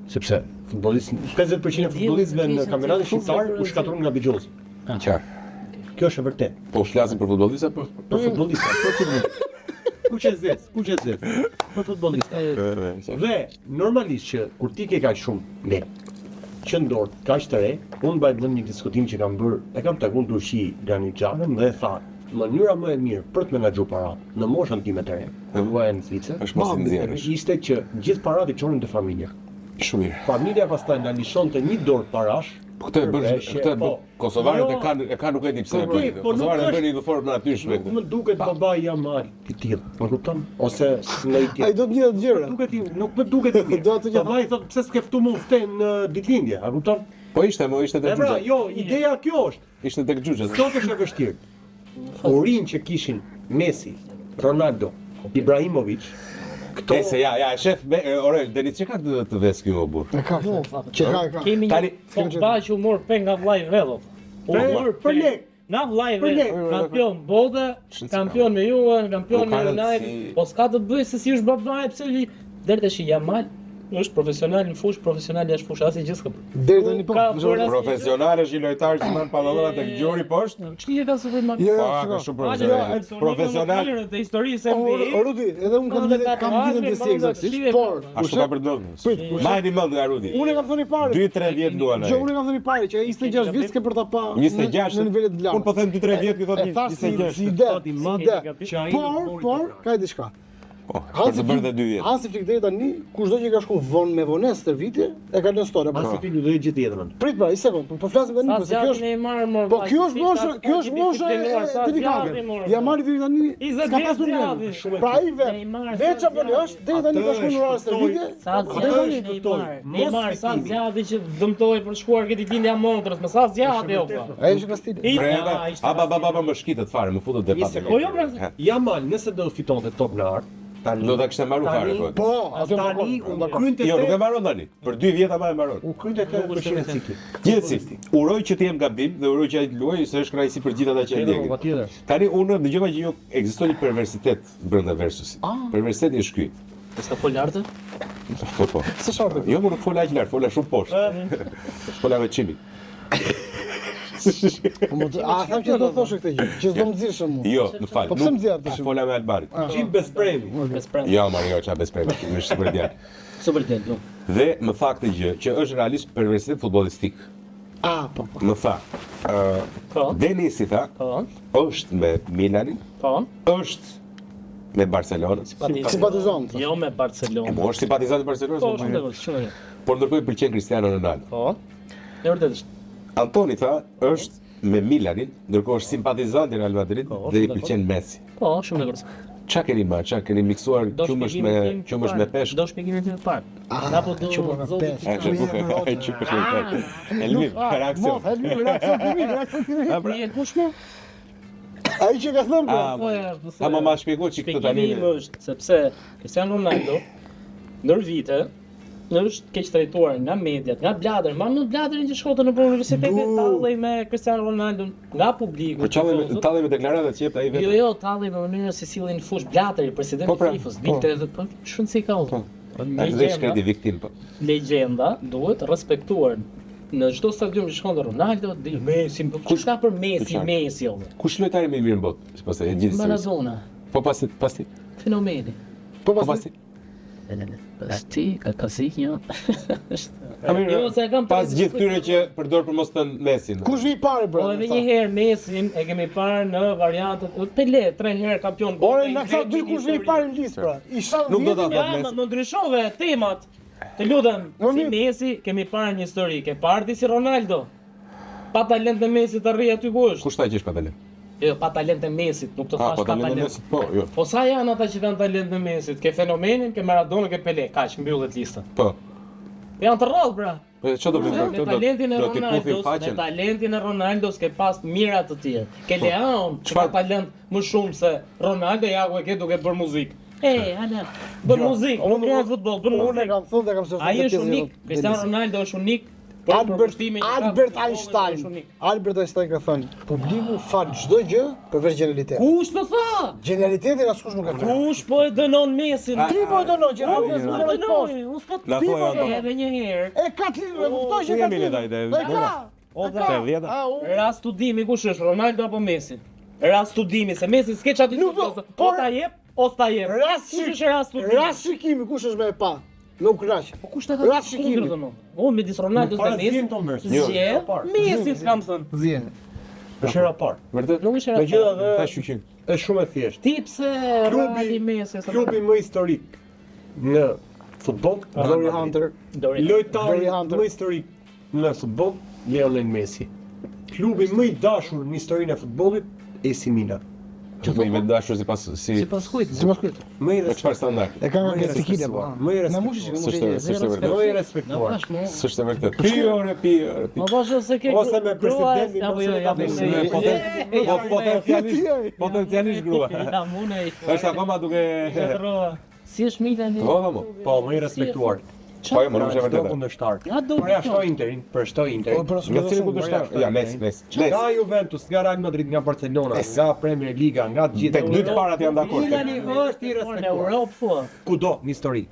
sepse futbollistë 50% e futbollistëve në kampionatin shqiptar u shkatërron nga Bigjozi. Qartë. Kjo është e vërtetë. Po flasim për futbollistë apo? Për futbollistë, për futbollistë. Kuq e zez. Për futbollistë. Dhe normalisht që kur ti ke kaq shumë lekë që ndor kaq të re, unë mbaj mend një diskutim që kam bërë, e kam takuar Durshi Granixhanën dhe tha, mënyra më e mirë për të menaxhuar paratë në moshën time të re, luajë në Zvicër, Është mos i nxjerrësh. ishte që gjithë paratë i çonin te familja. Shumë mirë. Familja pastaj na lishonte një dorë parash. Po këtë e bën, Përveshje, këtë po. kosovarët Jo, e kanë nuk e di pse e Okej, bëjnë. po nuk Kosovarët e është- bënë në formë natyrshme. Nuk më duket babai Yamal i tillë, po kupton? Ose në i Ai tillë. do të një gjëra. Nuk më duket i mirë. Do të gjë- Babai thotë pse s'ke ftu më ftën në ditëlindje, a kupton? Po ishte E tek pra, Xhuxha. jo, ideja kjo është. Ishte tek Xhuxha. Sot është e vështirë. Urinë që kishin Messi, Ronaldo, Ibrahimovic, këto E se ja, shef, ore, deri çka ka të ves ky o burr. E ka. Që ka. Kemi një Tani- Pogba që u mor pe nga vllai Vedov. U mor për lek. Nga vllai Për lek. Vedov, kampion bote, kampion me Juve, kampion Nuk me ka United. rëndësi. Po s'ka të bëjë se si është babai, pse deri tash Yamal është profesional në fushë, profesional jashtë fushë, asnjë gjë s'ka bërë. Deri tani po. Ka për bërë shembull. Profesional është një lojtar që mban pallallona tek gjori poshtë. Ç'një ka sufruar më? Jo, Po, jo, ka shiko. shumë profesional. Profesional. Të historisë e O, NBA. Rudi, edhe unë kam lidhën të si eksaktësisht, por Ashtu ka përdorur. Prit, Majni mend nga Rudi. unë e kam thënë parë. 2-3 vjet luan ai. Jo, unë e kam thënë parë që 26 vjet ke për ta pa 26. në nivele të larta. Unë po them 2-3 vjet që thotë E thash si 26. si ide, Fati si madh ide. që ai Por, ka diçka. Po, për të bërë dhe 2 vjet. Hansi Flick deri tani, kushdo që ka shku vonë me vonesë të viti, e ka lënë storia. Asi ti do të gjithë jetën. Prit pra, një sekond, po flasim tani, Sa po se kjo zjarri është Neymar mor. Po kjo është mosha e delikate. Jamali deri tani s'ka pasur ndonjë. Pra ai veç apo jo është deri tani ka shkuar në orar servite. Sa zjarri Neymar, sa zjarri që dëmtoi për shkuar këtë ditëlindje Montrës, me sa zjarri jo po. Ai është Kastili. Breva, aba më shkitët fare, më futët debat. Po jo pra. Yamal nëse do fitonte top në art, tani Do ta kishte marrë fare po. Po, atë tani po. u krynte Jo, nuk e te mbaron tani. Për 2 vjet ama e mbaron. u krynte te përshëndet cikli. Gjithsesi, uroj që të jem gabim dhe uroj që ai të luajë se është kënaqësi për gjithë ata që e ndjekin. Patjetër. Tani unë dëgjova që jo ekziston një perversitet brenda Versusit. Perversiteti është ky. S'ka fol lartë? Po. S'është ardhur. Jo, më nuk fola aq lart, fola shumë poshtë. Fola me çimik. A tham që do thoshë këtë gjë, që s'do më nxirshëm mua. Jo, më fal. Po pse më nxjerr tash? Fola me Albarit. Gjim bespremi. Jo, Mario, çfarë bespremi, është super djalë. Super djalë, no. Dhe më tha këtë gjë, që është realisht përveçësi futbollistik. Po. Më tha, Po. Denisi tha, Po. është me Milanin, Po. është me Barcelonën. Simpatizon. Jo me Barcelona. Po është simpatizant i Barcelonës, Po, po, shumë vërtet, shumë vërtet. por ndërkohë i pëlqen Cristiano Ronaldo. Po. E vërtet është. Antoni tha, është me Milanin, ndërkohë është simpatizant i Real Madrid Po, dhe i shumë pëlqen Messi. Po, shumë vërtet. Ç'a keni ma, ç'a keni miksuar qumësh me peshk? Do shpjegimin tim të parë. Apo do peshk. Qumësh me peshk. Elvin, reakcion. Reakcion kush më? Ai që ka thënë bro. Po ja, po se. Ma shpjegoj çik këtë tani. Shpjegimi është sepse Cristiano Ronaldo ndër vite është keq trajtuar nga mediat, nga bladër, ma në bladërin që shkote në universitetin tallej me Cristiano Ronaldo, nga publiku. Po tallej me deklaratat që jep ai vetë. Jo, tallej me mënyrën se sillin në fush bladëri presidenti i FIFA-s, dilte edhe po shumë si ka ullë. Ai dhe shkreti viktim po. Legjenda duhet respektuar. Në çdo stadium që shkon Ronaldo, Messi, kush ka për Messi edhe. Kush lojtari më i mirë në botë, sipas e gjithë. Maradona. Po pasi. Fenomeni. Po pasi. Pasti, ka Casillo. Jo, se kam pas gjithë këtyre që përdor për mos thënë Messin. Kush vi parë bro? Po edhe një herë Messin e kemi parë në variantët Pelé, 3 herë kampion. Ore na këta dy kush vi parë në listë pra. Nuk do ta thot Ja, Messi. më ndryshove temat. Të lutem, si Messi kemi parë një histori, ke parë si Ronaldo. Pa talent e Messi të rri aty ku është. Kush tha që është pa talent? Jo, pa talent e Messit, nuk të thash Po pa talent e talent. Messit, po, jo. Po sa janë ata që kanë talent e Messit? Ke Fenomenin, ke Maradona, ke Pelé, kaq mbyllet lista. Po. Janë të rrallë pra. Po çfarë do bëjmë? Me talentin e Do t'i puthim Ronaldos, me faqen. talentin e Ronaldos ke pas mira të tjerë. Ke Leao, që ka talent më shumë se Ronaldo, ja ku e ke duke bërë muzikë. Ala, bën muzikë, unë bën futboll, bën Unë muzikë. kam thënë dhe kam sërë. Ai është unik, Cristiano Ronaldo është unik. Albert Einstein. Albert Einstein ka thënë, publiku fal çdo gjë përveç genialitetit. Kush më tha? Genialitetin askush nuk e ka. Kush po e dënon Messin? Ti po e dënon Unë genialitetin. s'po e dënoj, unë s'po Na thua Anton. edhe një herë. E ka ti, e kuptoj që Ku ka jemi ti. ne tajte? E ka. O Te 10. rast studimi kush është, Ronaldo apo Messi? Rast studimi, se Messi s'ke çati Nuk do, po por- ta jep, ose ta jep. Kush është rast studimi? Rast shikimi kush është më e pa. Nuk kënaq. Po kush ta ka? Rast shikimi. Unë midis Ronaldos dhe Messi. Zgjedh Messi s'kam thënë. Zien. Është era parë. Vërtet? Nuk është Megjithatë, Ta shqyqim. është shumë e thjeshtë. Ti pse Reali Messi? Klubi më historik në futboll, Glory Hunter. lojtari Glory Hunter. më historik në futboll, Lionel Messi. Klubi më i dashur në historinë e futbollit, AC Milan. Më i vendashur sipas si Sipas kujt? Si mos kujt. Më i me çfarë standard? E kanë nga stikile po. Më i Na mushi që respektuar. nuk e S'është vërtet. Më i respektuar. S'është vërtet. Pi. Ma bashkë se ke Ose me presidentin, apo ose jo, me ja Potencialisht grua. Ja mune. Është akoma duke Si është Milani? Po, më i respektuar. Po jo, më nuk është e Çdo vërtetë. kundërshtar. Ja do. Por ja shtoj Interin, për shtoj Interin. Nga cilin kundërshtar? Ja, nes. Nga Juventus, nga Real Madrid, nga Barcelona, nga Premier Liga, nga të gjitha. Tek dy të parat janë dakord. Milani është i Në respektuar. Europë thua. Kudo në histori.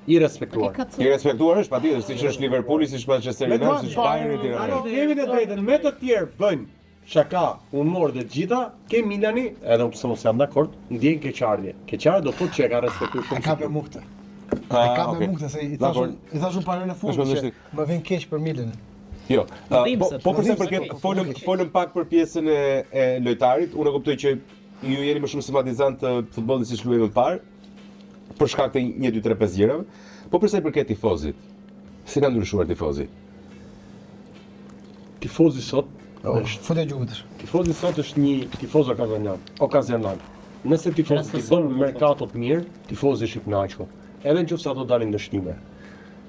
I respektuar. I respektuar është patjetër, siç është Liverpooli, siç Manchester United, siç Bayern etj. Kemi të drejtën, me të tjerë bëjnë shaka, humor dhe të gjitha, ke Milani, edhe pse mos jam dakord, ndjen keqardhje. Keqardhje do thotë që e ka respektuar E shumë. ka për mukte. E ka me mukte se i thashun parën e fundit që më vjen keq për Milan. Jo. Dhimbse, Po përse dhimbse, përket po. folëm pak për pjesën e lojtarit, unë e kuptoj që ju jeni më shumë simpatizant të futbollit siç luajmë më parë, për shkak të 1 2 3 5 gjërave. Po përse përket tifozit? Si ka ndryshuar tifozi? Tifozi sot Futë gjuhët. Tifozi sot është një tifoz okazional. Nëse tifozi ti bën merkato të mirë, tifozi është i kënaqur. Edhe nëse ato dalin dështime.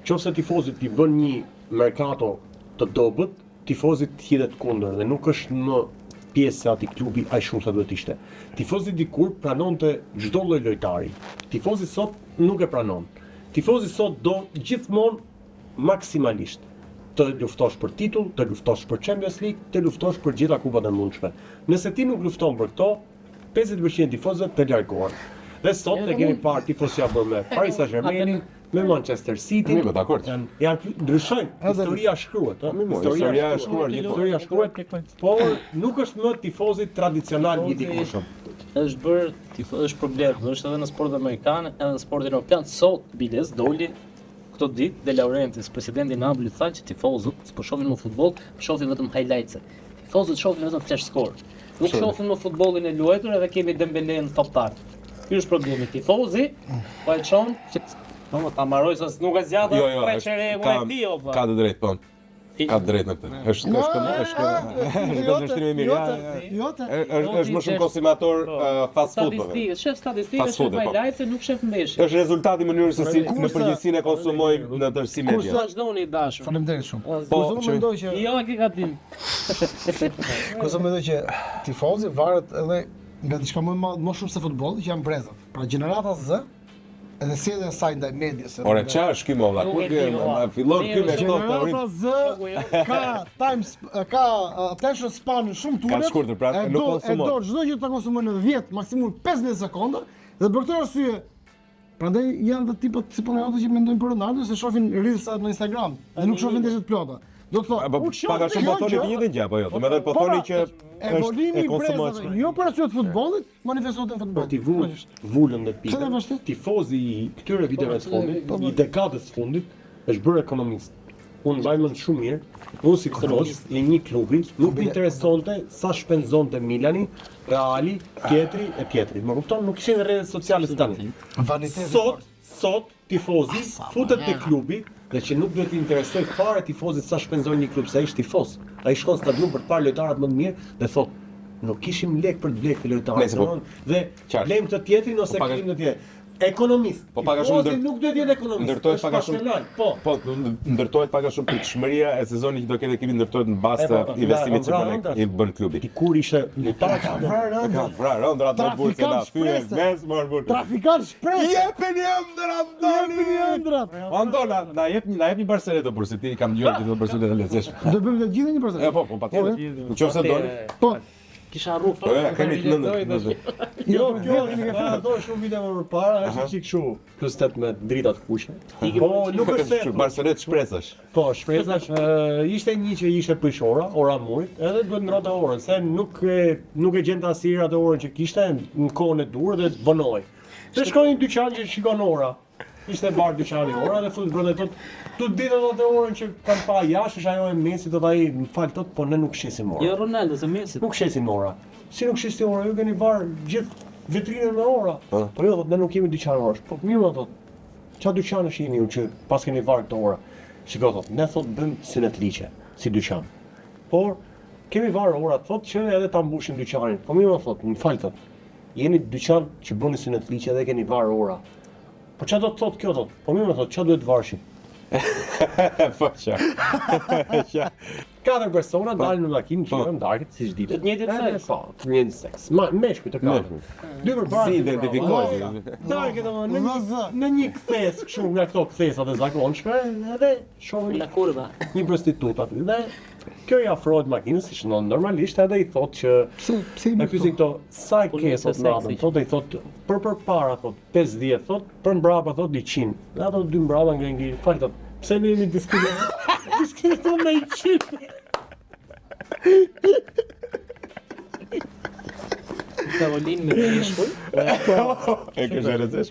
Nëse tifozi ti bën një merkato të dobët, tifozi hidhet kundër dhe nuk është në pjesë e atij klubi aq shumë sa duhet të ishte. Tifozi dikur pranonte çdo lloj lojtari. Tifozi sot nuk e pranon. Tifozi sot do gjithmonë maksimalisht të luftosh për titull, të luftosh për Champions League, të luftosh për gjitha kupat e mundshme. Nëse ti nuk lufton për këto, 50% tifozëve të largohen. Dhe sot e kemi parë tifozja bërë me Paris Saint-Germainin, me Manchester City. Mirë, dakord. Janë ndryshojnë, historia shkruhet, ëh. Historia e shkruar Historia shkruhet, por nuk është më tifozit tradicional i dikushëm. Është bërë është problem, është edhe në sportet amerikane, edhe në sportin europian. Sot Biles doli këto ditë De Laurentiis, presidenti i Napoli, tha që tifozët s'po shohin më futboll, shohin vetëm highlights. Tifozët shohin vetëm flash score. Nuk shohin më futbollin e luajtur edhe kemi Dembele në toptar. Ky është problemi. Tifozi po e çon që ta marroj se nuk e zgjata preçere e tio. Ka të drejtë, po. Ka të drejtë në këtë. Është ndërshtrimi i mirë. Është më shumë konsumator fast food. Statistikë, shef statistikë, shef highlights, nuk shef ndeshje. Është rezultati i mënyrës se si në përgjithësinë e konsumojmë në tërësi Kur media. sa çdoni i dashur. Faleminderit shumë. Po, Unë mendoj që Jo, e ke gabim. Kusë mendoj që tifozi varet edhe nga diçka më shumë se futbolli, që janë brezat. Pra gjenerata Z edhe sjellja e saj ndaj medias. Ore, çfarë është ky molla? Kur fillon ky me këto teori? Gjenerata Z ka attention span shumë të Ka ulët. shkurtër, pra nuk konsumon. E do çdo gjë ta konsumon në 10, maksimum 15 sekonda, dhe për këtë arsye prandaj janë të tipët si Ronaldo që mendojnë për Ronaldo se shohin reelsa në Instagram dhe nuk shohin ndeshjet plota. Do të thotë, Pak a shumë po thoni të njëjtën gjë apo jo? Domethënë po thoni që evolimi është e i konsumoshme. brezave, jo për arsye të futbollit, manifestohet në Për futboll. t'i vullën dhe Pse e vazhdo? tifozi i këtyre viteve të fundit, i dekadës së fundit, është bërë ekonomist. Unë mbaj mend shumë mirë, unë si tifoz i një klubi, nuk më interesonte sa shpenzonte Milani, Reali, tjetri. Më kupton, nuk kishin rrjetet sociale së tani. Sot tifozi futet te klubi dhe që nuk duhet t'i interesoj fare tifozit sa shpenzon një klub, se ai është tifoz. Ai shkon në stadium për të parë lojtarët më të mirë dhe thotë, nuk kishim lek për të blekë të lojtarët. Dhe blejmë të tjetrin ose kishim të tjetrin. Ekonomist. Po pak a shumë Tifozi nuk duhet jetë ekonomist. ndërtohet pak a shumë. Pasional, po. Ndërtohet pak a shumë pritshmëria e sezonit që do ketë ekipi ndërtohet në bazë të investimit që i bën klubi. Dikur ishte lojtar Ka vrarë ëndra të burrë se na thyen mes marr burrë. Trafikant shpresë. Jepini ëndrat. Andona, na jep një Barcelonë burrë se ti kam dëgjuar ti do Barcelonë të lezetshme. Do bëjmë të gjithë një përse. Po, patjetër. Nëse doni. Po. Kisha rrugë. Po, kemi të lëndë. Jo, do shumë vite më përpara, është çik kështu, plus 18 drita të kuqe. Po, nuk është se Barcelonë shpresash. Po, shpresash, ishte një që ishte prishora, ora murit, edhe duhet ndrote orën, se nuk e gjente asnjëherë atë orën që kishte në kohën e dur dhe vonoi. Dhe shkoi në dyqan që shikon ora. Ishte bar dyqani ora dhe futet brenda tot. Tu ditën atë orën që kanë pa jashtë, është ajo e Messi, do ai më fal tot, po ne nuk shesim ora. Jo Ronaldo, se Messi. Nuk shesim ora. Si nuk shesti ora, ju keni varë gjithë vitrinën me ora. Po jo, ne nuk kemi dyqan orash. Po mirë më thot. Çfarë dyqan është jeni ju që pas keni varë këto ora? Shiko thot, ne thot bëjmë sinetliqe, si dyqan. Por kemi varë ora, thot që edhe ta mbushim dyqanin. Po mirë më thot, më fal thot. Jeni dyqan që bëni sinetliqe dhe keni varë ora. Po çfarë do të thot kjo thot? Po mirë më thot, çfarë duhet varshim? Po qa. 4 persona dalin në makinë, që ndarkit siç ditë. Të njëjtin seks. Po, të njëjtin seks. Meshkuj të katër. Dy përpara. Si identifikojnë? Dalin në një kthes, kështu nga këto kthesat e zakonshme, edhe shohin La kurva. një prostitut aty. Dhe kjo i afrohet makinës, si shënon normalisht, edhe i thotë që Pse e pyesin këto sa e ke sot natën, thotë i thotë përpara thotë 50, thotë për mbrapa thotë 100. Dhe ato dy mbrapa ngri, fal thotë, pse ne jemi diskutuar me 100? Tavolinë me peshkuj. E ke zërëzesh?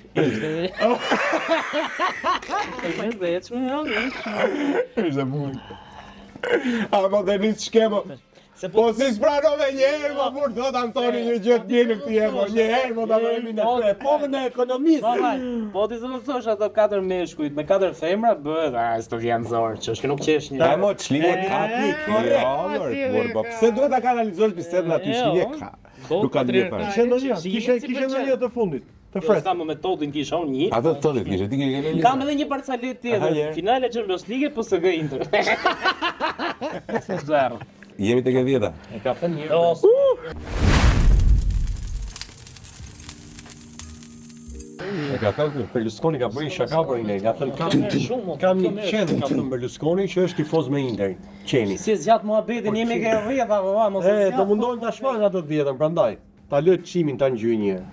Është bukur. Apo dhe një shkemo. Po si s'pranove njëherë, ma burë, thot Antoni një gjë të mirë në këtë jemo, njëherë, mo ta vëremi në tre, po në ekonomisë. Po ti zë më thosh ato 4 meshkujt me 4 femra, bëhet, historianzor, që është që nuk qesh një. Ta mo, çlije ka ti, korrekt. Po pse duhet ta kanalizosh bisedën aty, çlije ka. Nuk ka ndje fare. Kishe ndonjë të fundit. Të Fred. Sa më metodin kisha unë një. Ato të tëllit kishe, ti ke Kam edhe një parcalet tjetër. Finale Champions League po PSG Inter. Zero. Jemi tek e 10-a. E ka thënë mirë. E ka thënë Berlusconi ka bërë shaka për ne. Ka thënë kam një qenë ka thënë Berlusconi që është tifoz me Interin. Qeni. Si zgjat muhabetin jemi ke 10 apo mos e zgjat. Do mundohen ta shfaqin ato 10-ën prandaj. Ta lë çimin ta ngjyj një herë.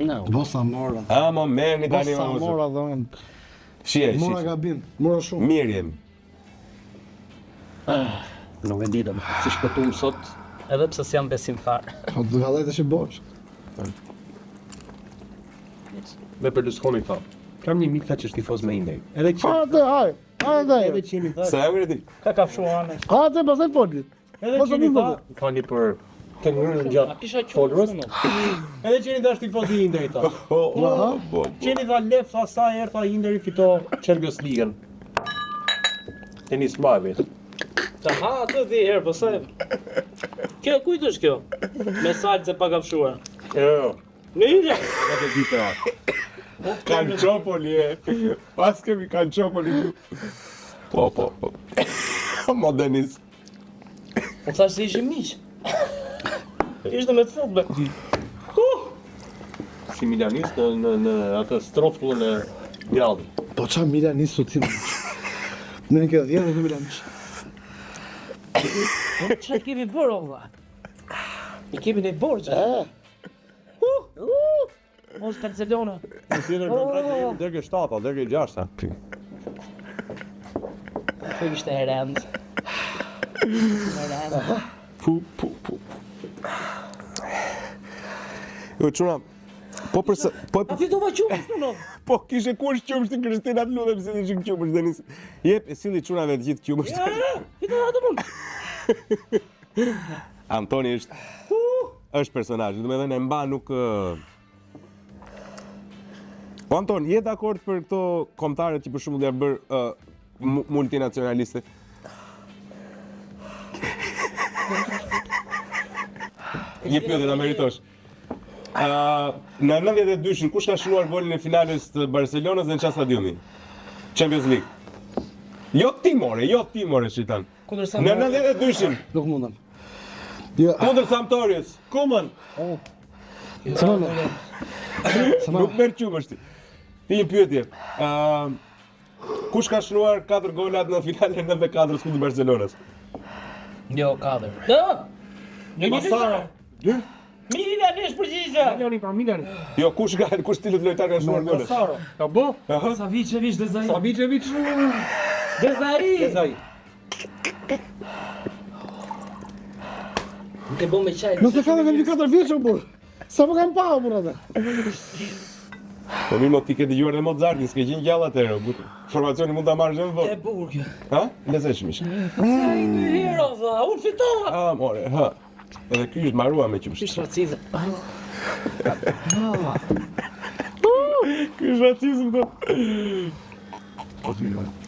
No. Bosa mora. Mo merrni tani Bosa më. mora dhomen. Mora Shije. gabim. Mora shumë. Mirë jemi. Nuk e di dom. Si shpëtuam sot, edhe pse s'jam besimtar. Po do vallë të bosh. Me Berlusconi tha. Kam një mik që është tifoz me Indej. Edhe që Hajde, hajde. Hajde. edhe qeni tha. Sa emri ti? Ka kafshuar anë. Hajde, pastaj foli. Edhe Mos e qeni di tha. valla. Fani për të ngërën A gjatë kisha folrës. qenë. Edhe qeni tha është tifoz i Indej tha. Po. Qeni tha lef tha sa herë tha Inderi fito Champions League-ën. Tenis Mbavi. Ha, atë di herë, po sa. Kjo kujt është kjo? Mesazh se pa kafshuar. Jo. Në Indë. Ja të ditë atë. Kalçopoli e. Pas kemi Kalçopoli. Po. Modernis. Po thash se ishim miq. Ishte me të futbol. Si milanist në atë strofkullën e Gradit. Po qa Milanistu ti? Ne ke dhjetë në Milanisht. Çfarë kemi bërë valla? I kemi në borxhe. Mos Barcelona. Tjetër kontratë deri 7, deri 6. Po ishte e rënd. Pu. Jo çuna. Po përse A fitova qumësht unë? po kishe kush qumësht të Kristina të lutem se ishin qumësht Denis. Jep e silli çunave të gjithë qumësht. Fitova atë punë. Antoni është personazh, domethënë e mba nuk Po Anton, je dakord për këto kombëtarët që për shembull janë bërë multinacionaliste? Një pyetje ta meritosh. Në 92-shin kush ka shënuar golin e finales të Barcelonës dhe në çfarë stadiumi? Champions League. Jo ti more shitan. Kundër Në 92-shin Nuk mundem. Jo, kundër Sampdorias. Koman. Nuk merr qumështi. Ti një pyetje. Kush ka shënuar 4 golat në finalen e 94-s kundër Barcelonës? Jo, 4. Jo. Masara. 2. Milan është përgjigje. Milani për Milani. Jo, kush stilët lojtar ka shënuar golet? Masara. Ka bo? Savicevic Dezai. Savicevic. Dezai. Dezai. Nuk e bëm me çaj. nëse ka dhe 4 vjeç o burr. Sa po kam pa o burr atë? Po mirë, ti ke dëgjuar edhe Mozartin, s'ke qenë gjallë atëherë. Informacioni mund ta marrësh në E vot. bukur kjo. Ha? Lezetshëm ishte. Ai dy herë valla, unë fitova. More, ha. Edhe ky është marrua me qumësht. Kish racizëm. Ky është racizëm po.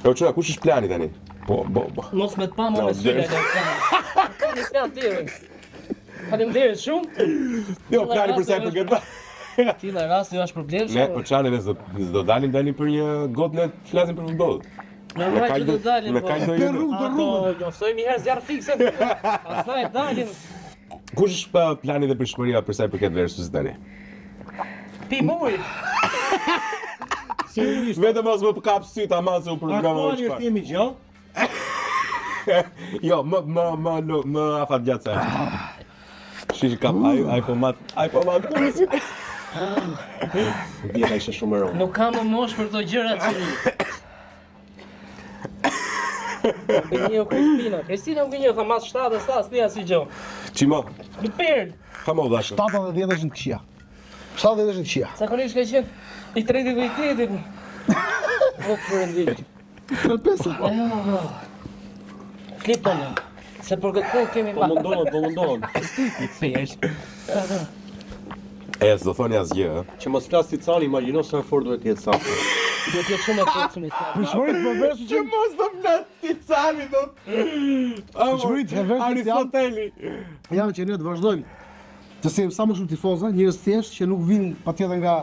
Jo, çuna, kush është plani tani? Po. Mos me të pa më No, me syre. Një plan tjerë. Faleminderit shumë. Jo, plani për sa i përket. Tilla rasti është problem. Ne po çani ne do dalim tani për një gotë ne flasim për futboll. Me kaq do dalim. Me kaq do jemi. Do ftoj një herë zjarr fikse. Pastaj dalim. Kush është plani dhe përshmëria për sa i përket Versus tani? Pi muj. Vetëm mos më kap syt ama se u programa Aktuali është jemi gjallë. Jo, më afat gjatë sa. Shish kap ai po mat kurrë. Djeta ishte shumë e rëndë. Nuk kam më mosh për këto gjëra që. Gënjeu Kristina më gënjeu tha mas 7 sa s'nia si gjë. Çimo, Në perl. ha më dashur. 70 është në këqia. 70 është në këqia. Zakonisht ka qenë i tretë vërtetit. Po përndit. 35. Klip tonë. Se për këtë kohë kemi Po mundohen. Fesh. S'do thoni asgjë. Që mos flas Ticani, imagjino sa fort duhet të jetë sa. Do të jetë shumë e fortë me ta. Shmërit për Versus që mos do flas Ticani do. Shmërit për Versus Aristoteli. janë që ne të vazhdojmë. Të sim sa më shumë tifoza, njerëz thjesht që nuk vinë patjetër nga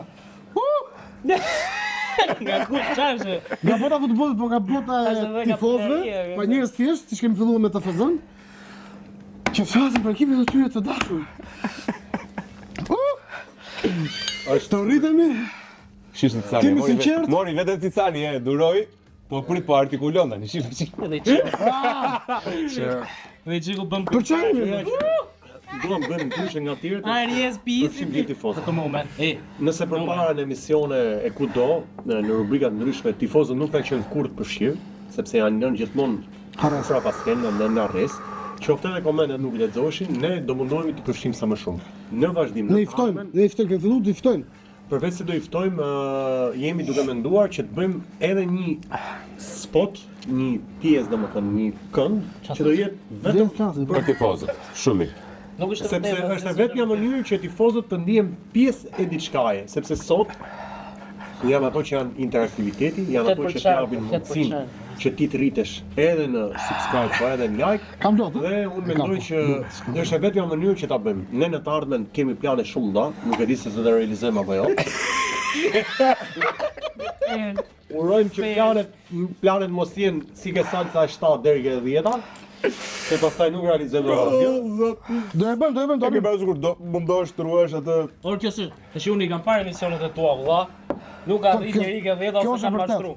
Nga ku çfarë? nga bota e futbollit, por nga bota Ashtë e edhe nga tifozëve, pionierë, pa njerëz thjesht, siç kemi filluar me të fezën, që flasin për ekipin e tyre të dashur. Të rritemi, Shish Ticani. Kemi sinqert? Mori vetëm Ticani duroj. Po prit po artikulon tani, shish. Dhe çfarë? Dhe çiku bëm për çfarë? duam bëjmë ndryshe nga të tjerët. Aries Pisi. Përfshim gjithë tifozët. Këtë moment. Nëse përpara në emisione e kudo, në rubrikat ndryshme, tifozët nuk kanë qenë kurrë përfshirë, sepse janë lënë gjithmonë frapaskenë në arrest. Qoftë edhe komentet nuk lexoheshin, ne do mundohemi të përfshijmë sa më shumë. Në vazhdim. Ne i ftojmë, kemi filluar të i ftojmë. Përveç se do i ftojmë, jemi duke menduar që të bëjmë edhe një spot, një pjesë domethënë një kënd që do jetë vetëm Për tifozët. Shumë mirë. Nuk është sepse është vetëm mënyrë që tifozët të ndihen pjesë e diçkaje, sepse sot janë ato që janë interaktiviteti, janë ato që të japin mundësinë që ti të rritesh edhe në subscribe, po edhe në like. Kam do të. Dhe unë mendoj që është vetëm mënyrë që ta bëjmë. Ne në të ardhmen kemi plane shumë nda, nuk e di se do të realizojmë apo jo. Urojmë që planet mos jenë si ke salca 7 deri ke 10, se pastaj nuk realizojmë asgjë. Do e bëjmë. Kemi parasysh kur do mundohesh të ruash atë. Por kjo është, tash unë i kam parë emisionet e tua vëlla. Nuk ka arrit njëri ke 10 ose ka mashtru.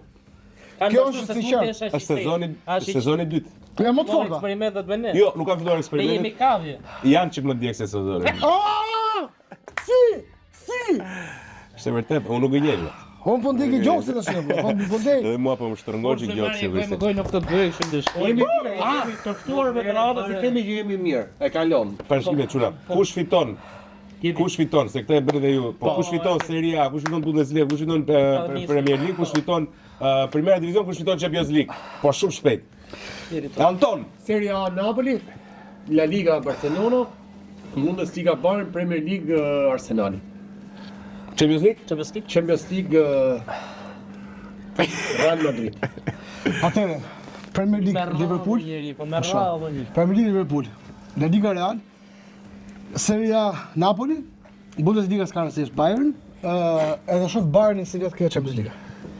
Kjo është sinqert. Është sezoni 2. Po jam më të forta. Eksperimentet me ne. Jo, nuk kam filluar Ne eksperimentet. jemi kavje. Janë çik më djeg se sezoni. Si! Është vërtet, unë nuk gënjej. Unë po ndjeki gjoksin tash, po ndjej. Edhe mua po më shtrëngon çik gjoksi Më vërtet. gojë në këtë bëj kështu dish. Jemi të ftuar me radhë se themi që jemi mirë. E kalon. Parashikime çuna. Kush fiton? Kush fiton? Se këtë e bëni dhe ju. Po kush fiton Serie A, kush fiton Bundesliga, kush fiton Premier League, kush fiton Primera Divizion, kush fiton Champions League. Po shumë shpejt. Anton, Serie A Napoli, La Liga Barcelona, Bundesliga Bayern, Premier League Arsenali. Champions League? Champions League Real Madrid. Atëre, Premier League Liverpool, Po me radhë një. Premier League Liverpool, La Liga Real, Serie A Napoli, Bundesliga s'ka rëndësi është Bayern, edhe shoh Bayernin si vetë kjo Champions League.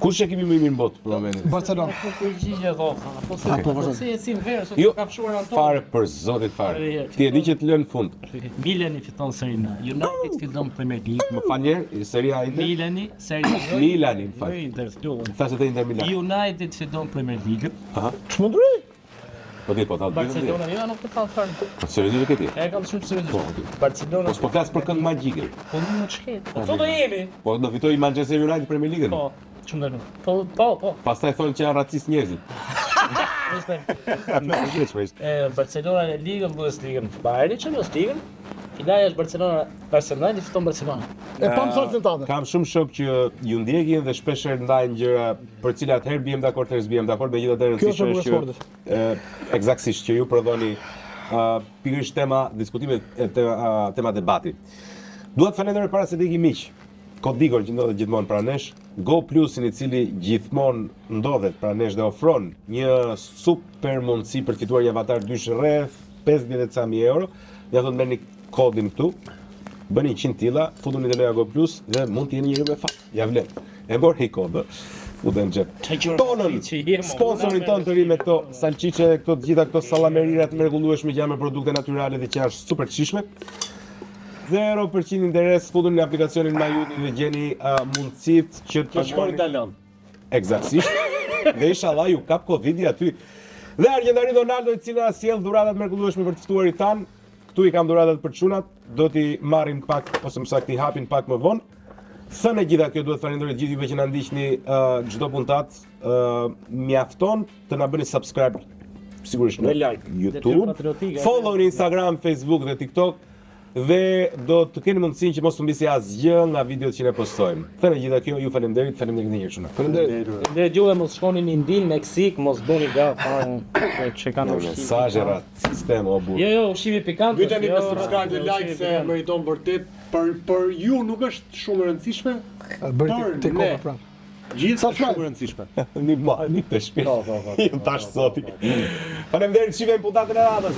Kush e kemi më i mirë në botë për momentin? Barcelona. Po përgjigje dhofa. Po se e si verë, sot Jo, ka fshuar Anton. fare për zotit fare. Ti e di që të lën fund. Milani fiton Serie A. United fiton Premier League. Më fal një, Serie A Inter. Milani, Serie A. Milani, më fal. Inter fituan. Thashë të Inter Milan. United fiton Premier League. Çmenduri? Po di, po ta di. Barcelona jo nuk të kanë fare. Seriozisht e ke ti? E kam shumë seriozisht. Po. Barcelona. Po s'po flas për kënd magjike. Po nuk shket. Po çdo do jemi. Po do fitoj Manchester United Premier League. Po. Çundën. Po. Pastaj thonë që janë racist njerëzit. Barcelona në ligën, Bundesligën, Bayern Champions League. Finale është Barcelona fiton Barcelona. E pam salsën tande. Kam shumë shok që ju ndjekin dhe shpeshherë ndajnë gjëra për cilat herë bijem dakord, herë s'bijem dakord, megjithatë rëndësishme është që eksaktësisht që ju prodhoni pikërisht tema diskutime tema debati. Dua të falenderoj para se të ikim miq. Kodigor që ndodhet gjithmonë pranë nesh, Go Plusin I cili gjithmonë ndodhet pranë nesh dhe ofron një super mundësi për të fituar një avatar dysh rreth 50.000 euro. Ja thotë merrni kodin këtu, bëni 100 tilla, futuni te loja Go Plus dhe mund të jeni njëri me fat. Ja vlen. E morë kodë. Futën në xhep. Tonën, sponsorin tonë të ri me këto salçiçe, këto të gjitha këto sallamerirat të mrekullueshme që janë me produkte natyrale dhe që janë super të shijshme. 0% interes, futuni në aplikacionin Majuni dhe gjeni mundësit që të shkoni italian. Eksaktësisht. Dhe inshallah ju kap Covidi aty. Dhe Argjendari Donaldo I cila sjell dhuratat mrekullueshme për të ftuarit tan. Këtu I kam dhuratat për çunat, do t'i marrin pak ose më saktë I hapin pak më vonë. Thënë gjitha kjo duhet falenderoj gjithë juve që na ndiqni çdo puntat, mjafton të na bëni subscribe sigurisht në YouTube, follow në Instagram, Facebook dhe TikTok. Dhe do të keni mundësinë që mos të mbisi asgjë nga videot që ne postojmë. Thënë gjitha kjo, ju faleminderit një herë shumë. Faleminderit juve, mos shkoni në Indin, Meksik, mos bëni fare që kanë ushqim. Mesazhe raciste o burr. Jo, ushqimi pikant. Vyeteni me subscribe dhe like se meriton vërtet. Për ju nuk është shumë e rëndësishme. Bëri te koka prap. Gjithë është shumë e rëndësishme. Një të shpirt. Tash zoti. Faleminderit, shihemi puntatën e radhës.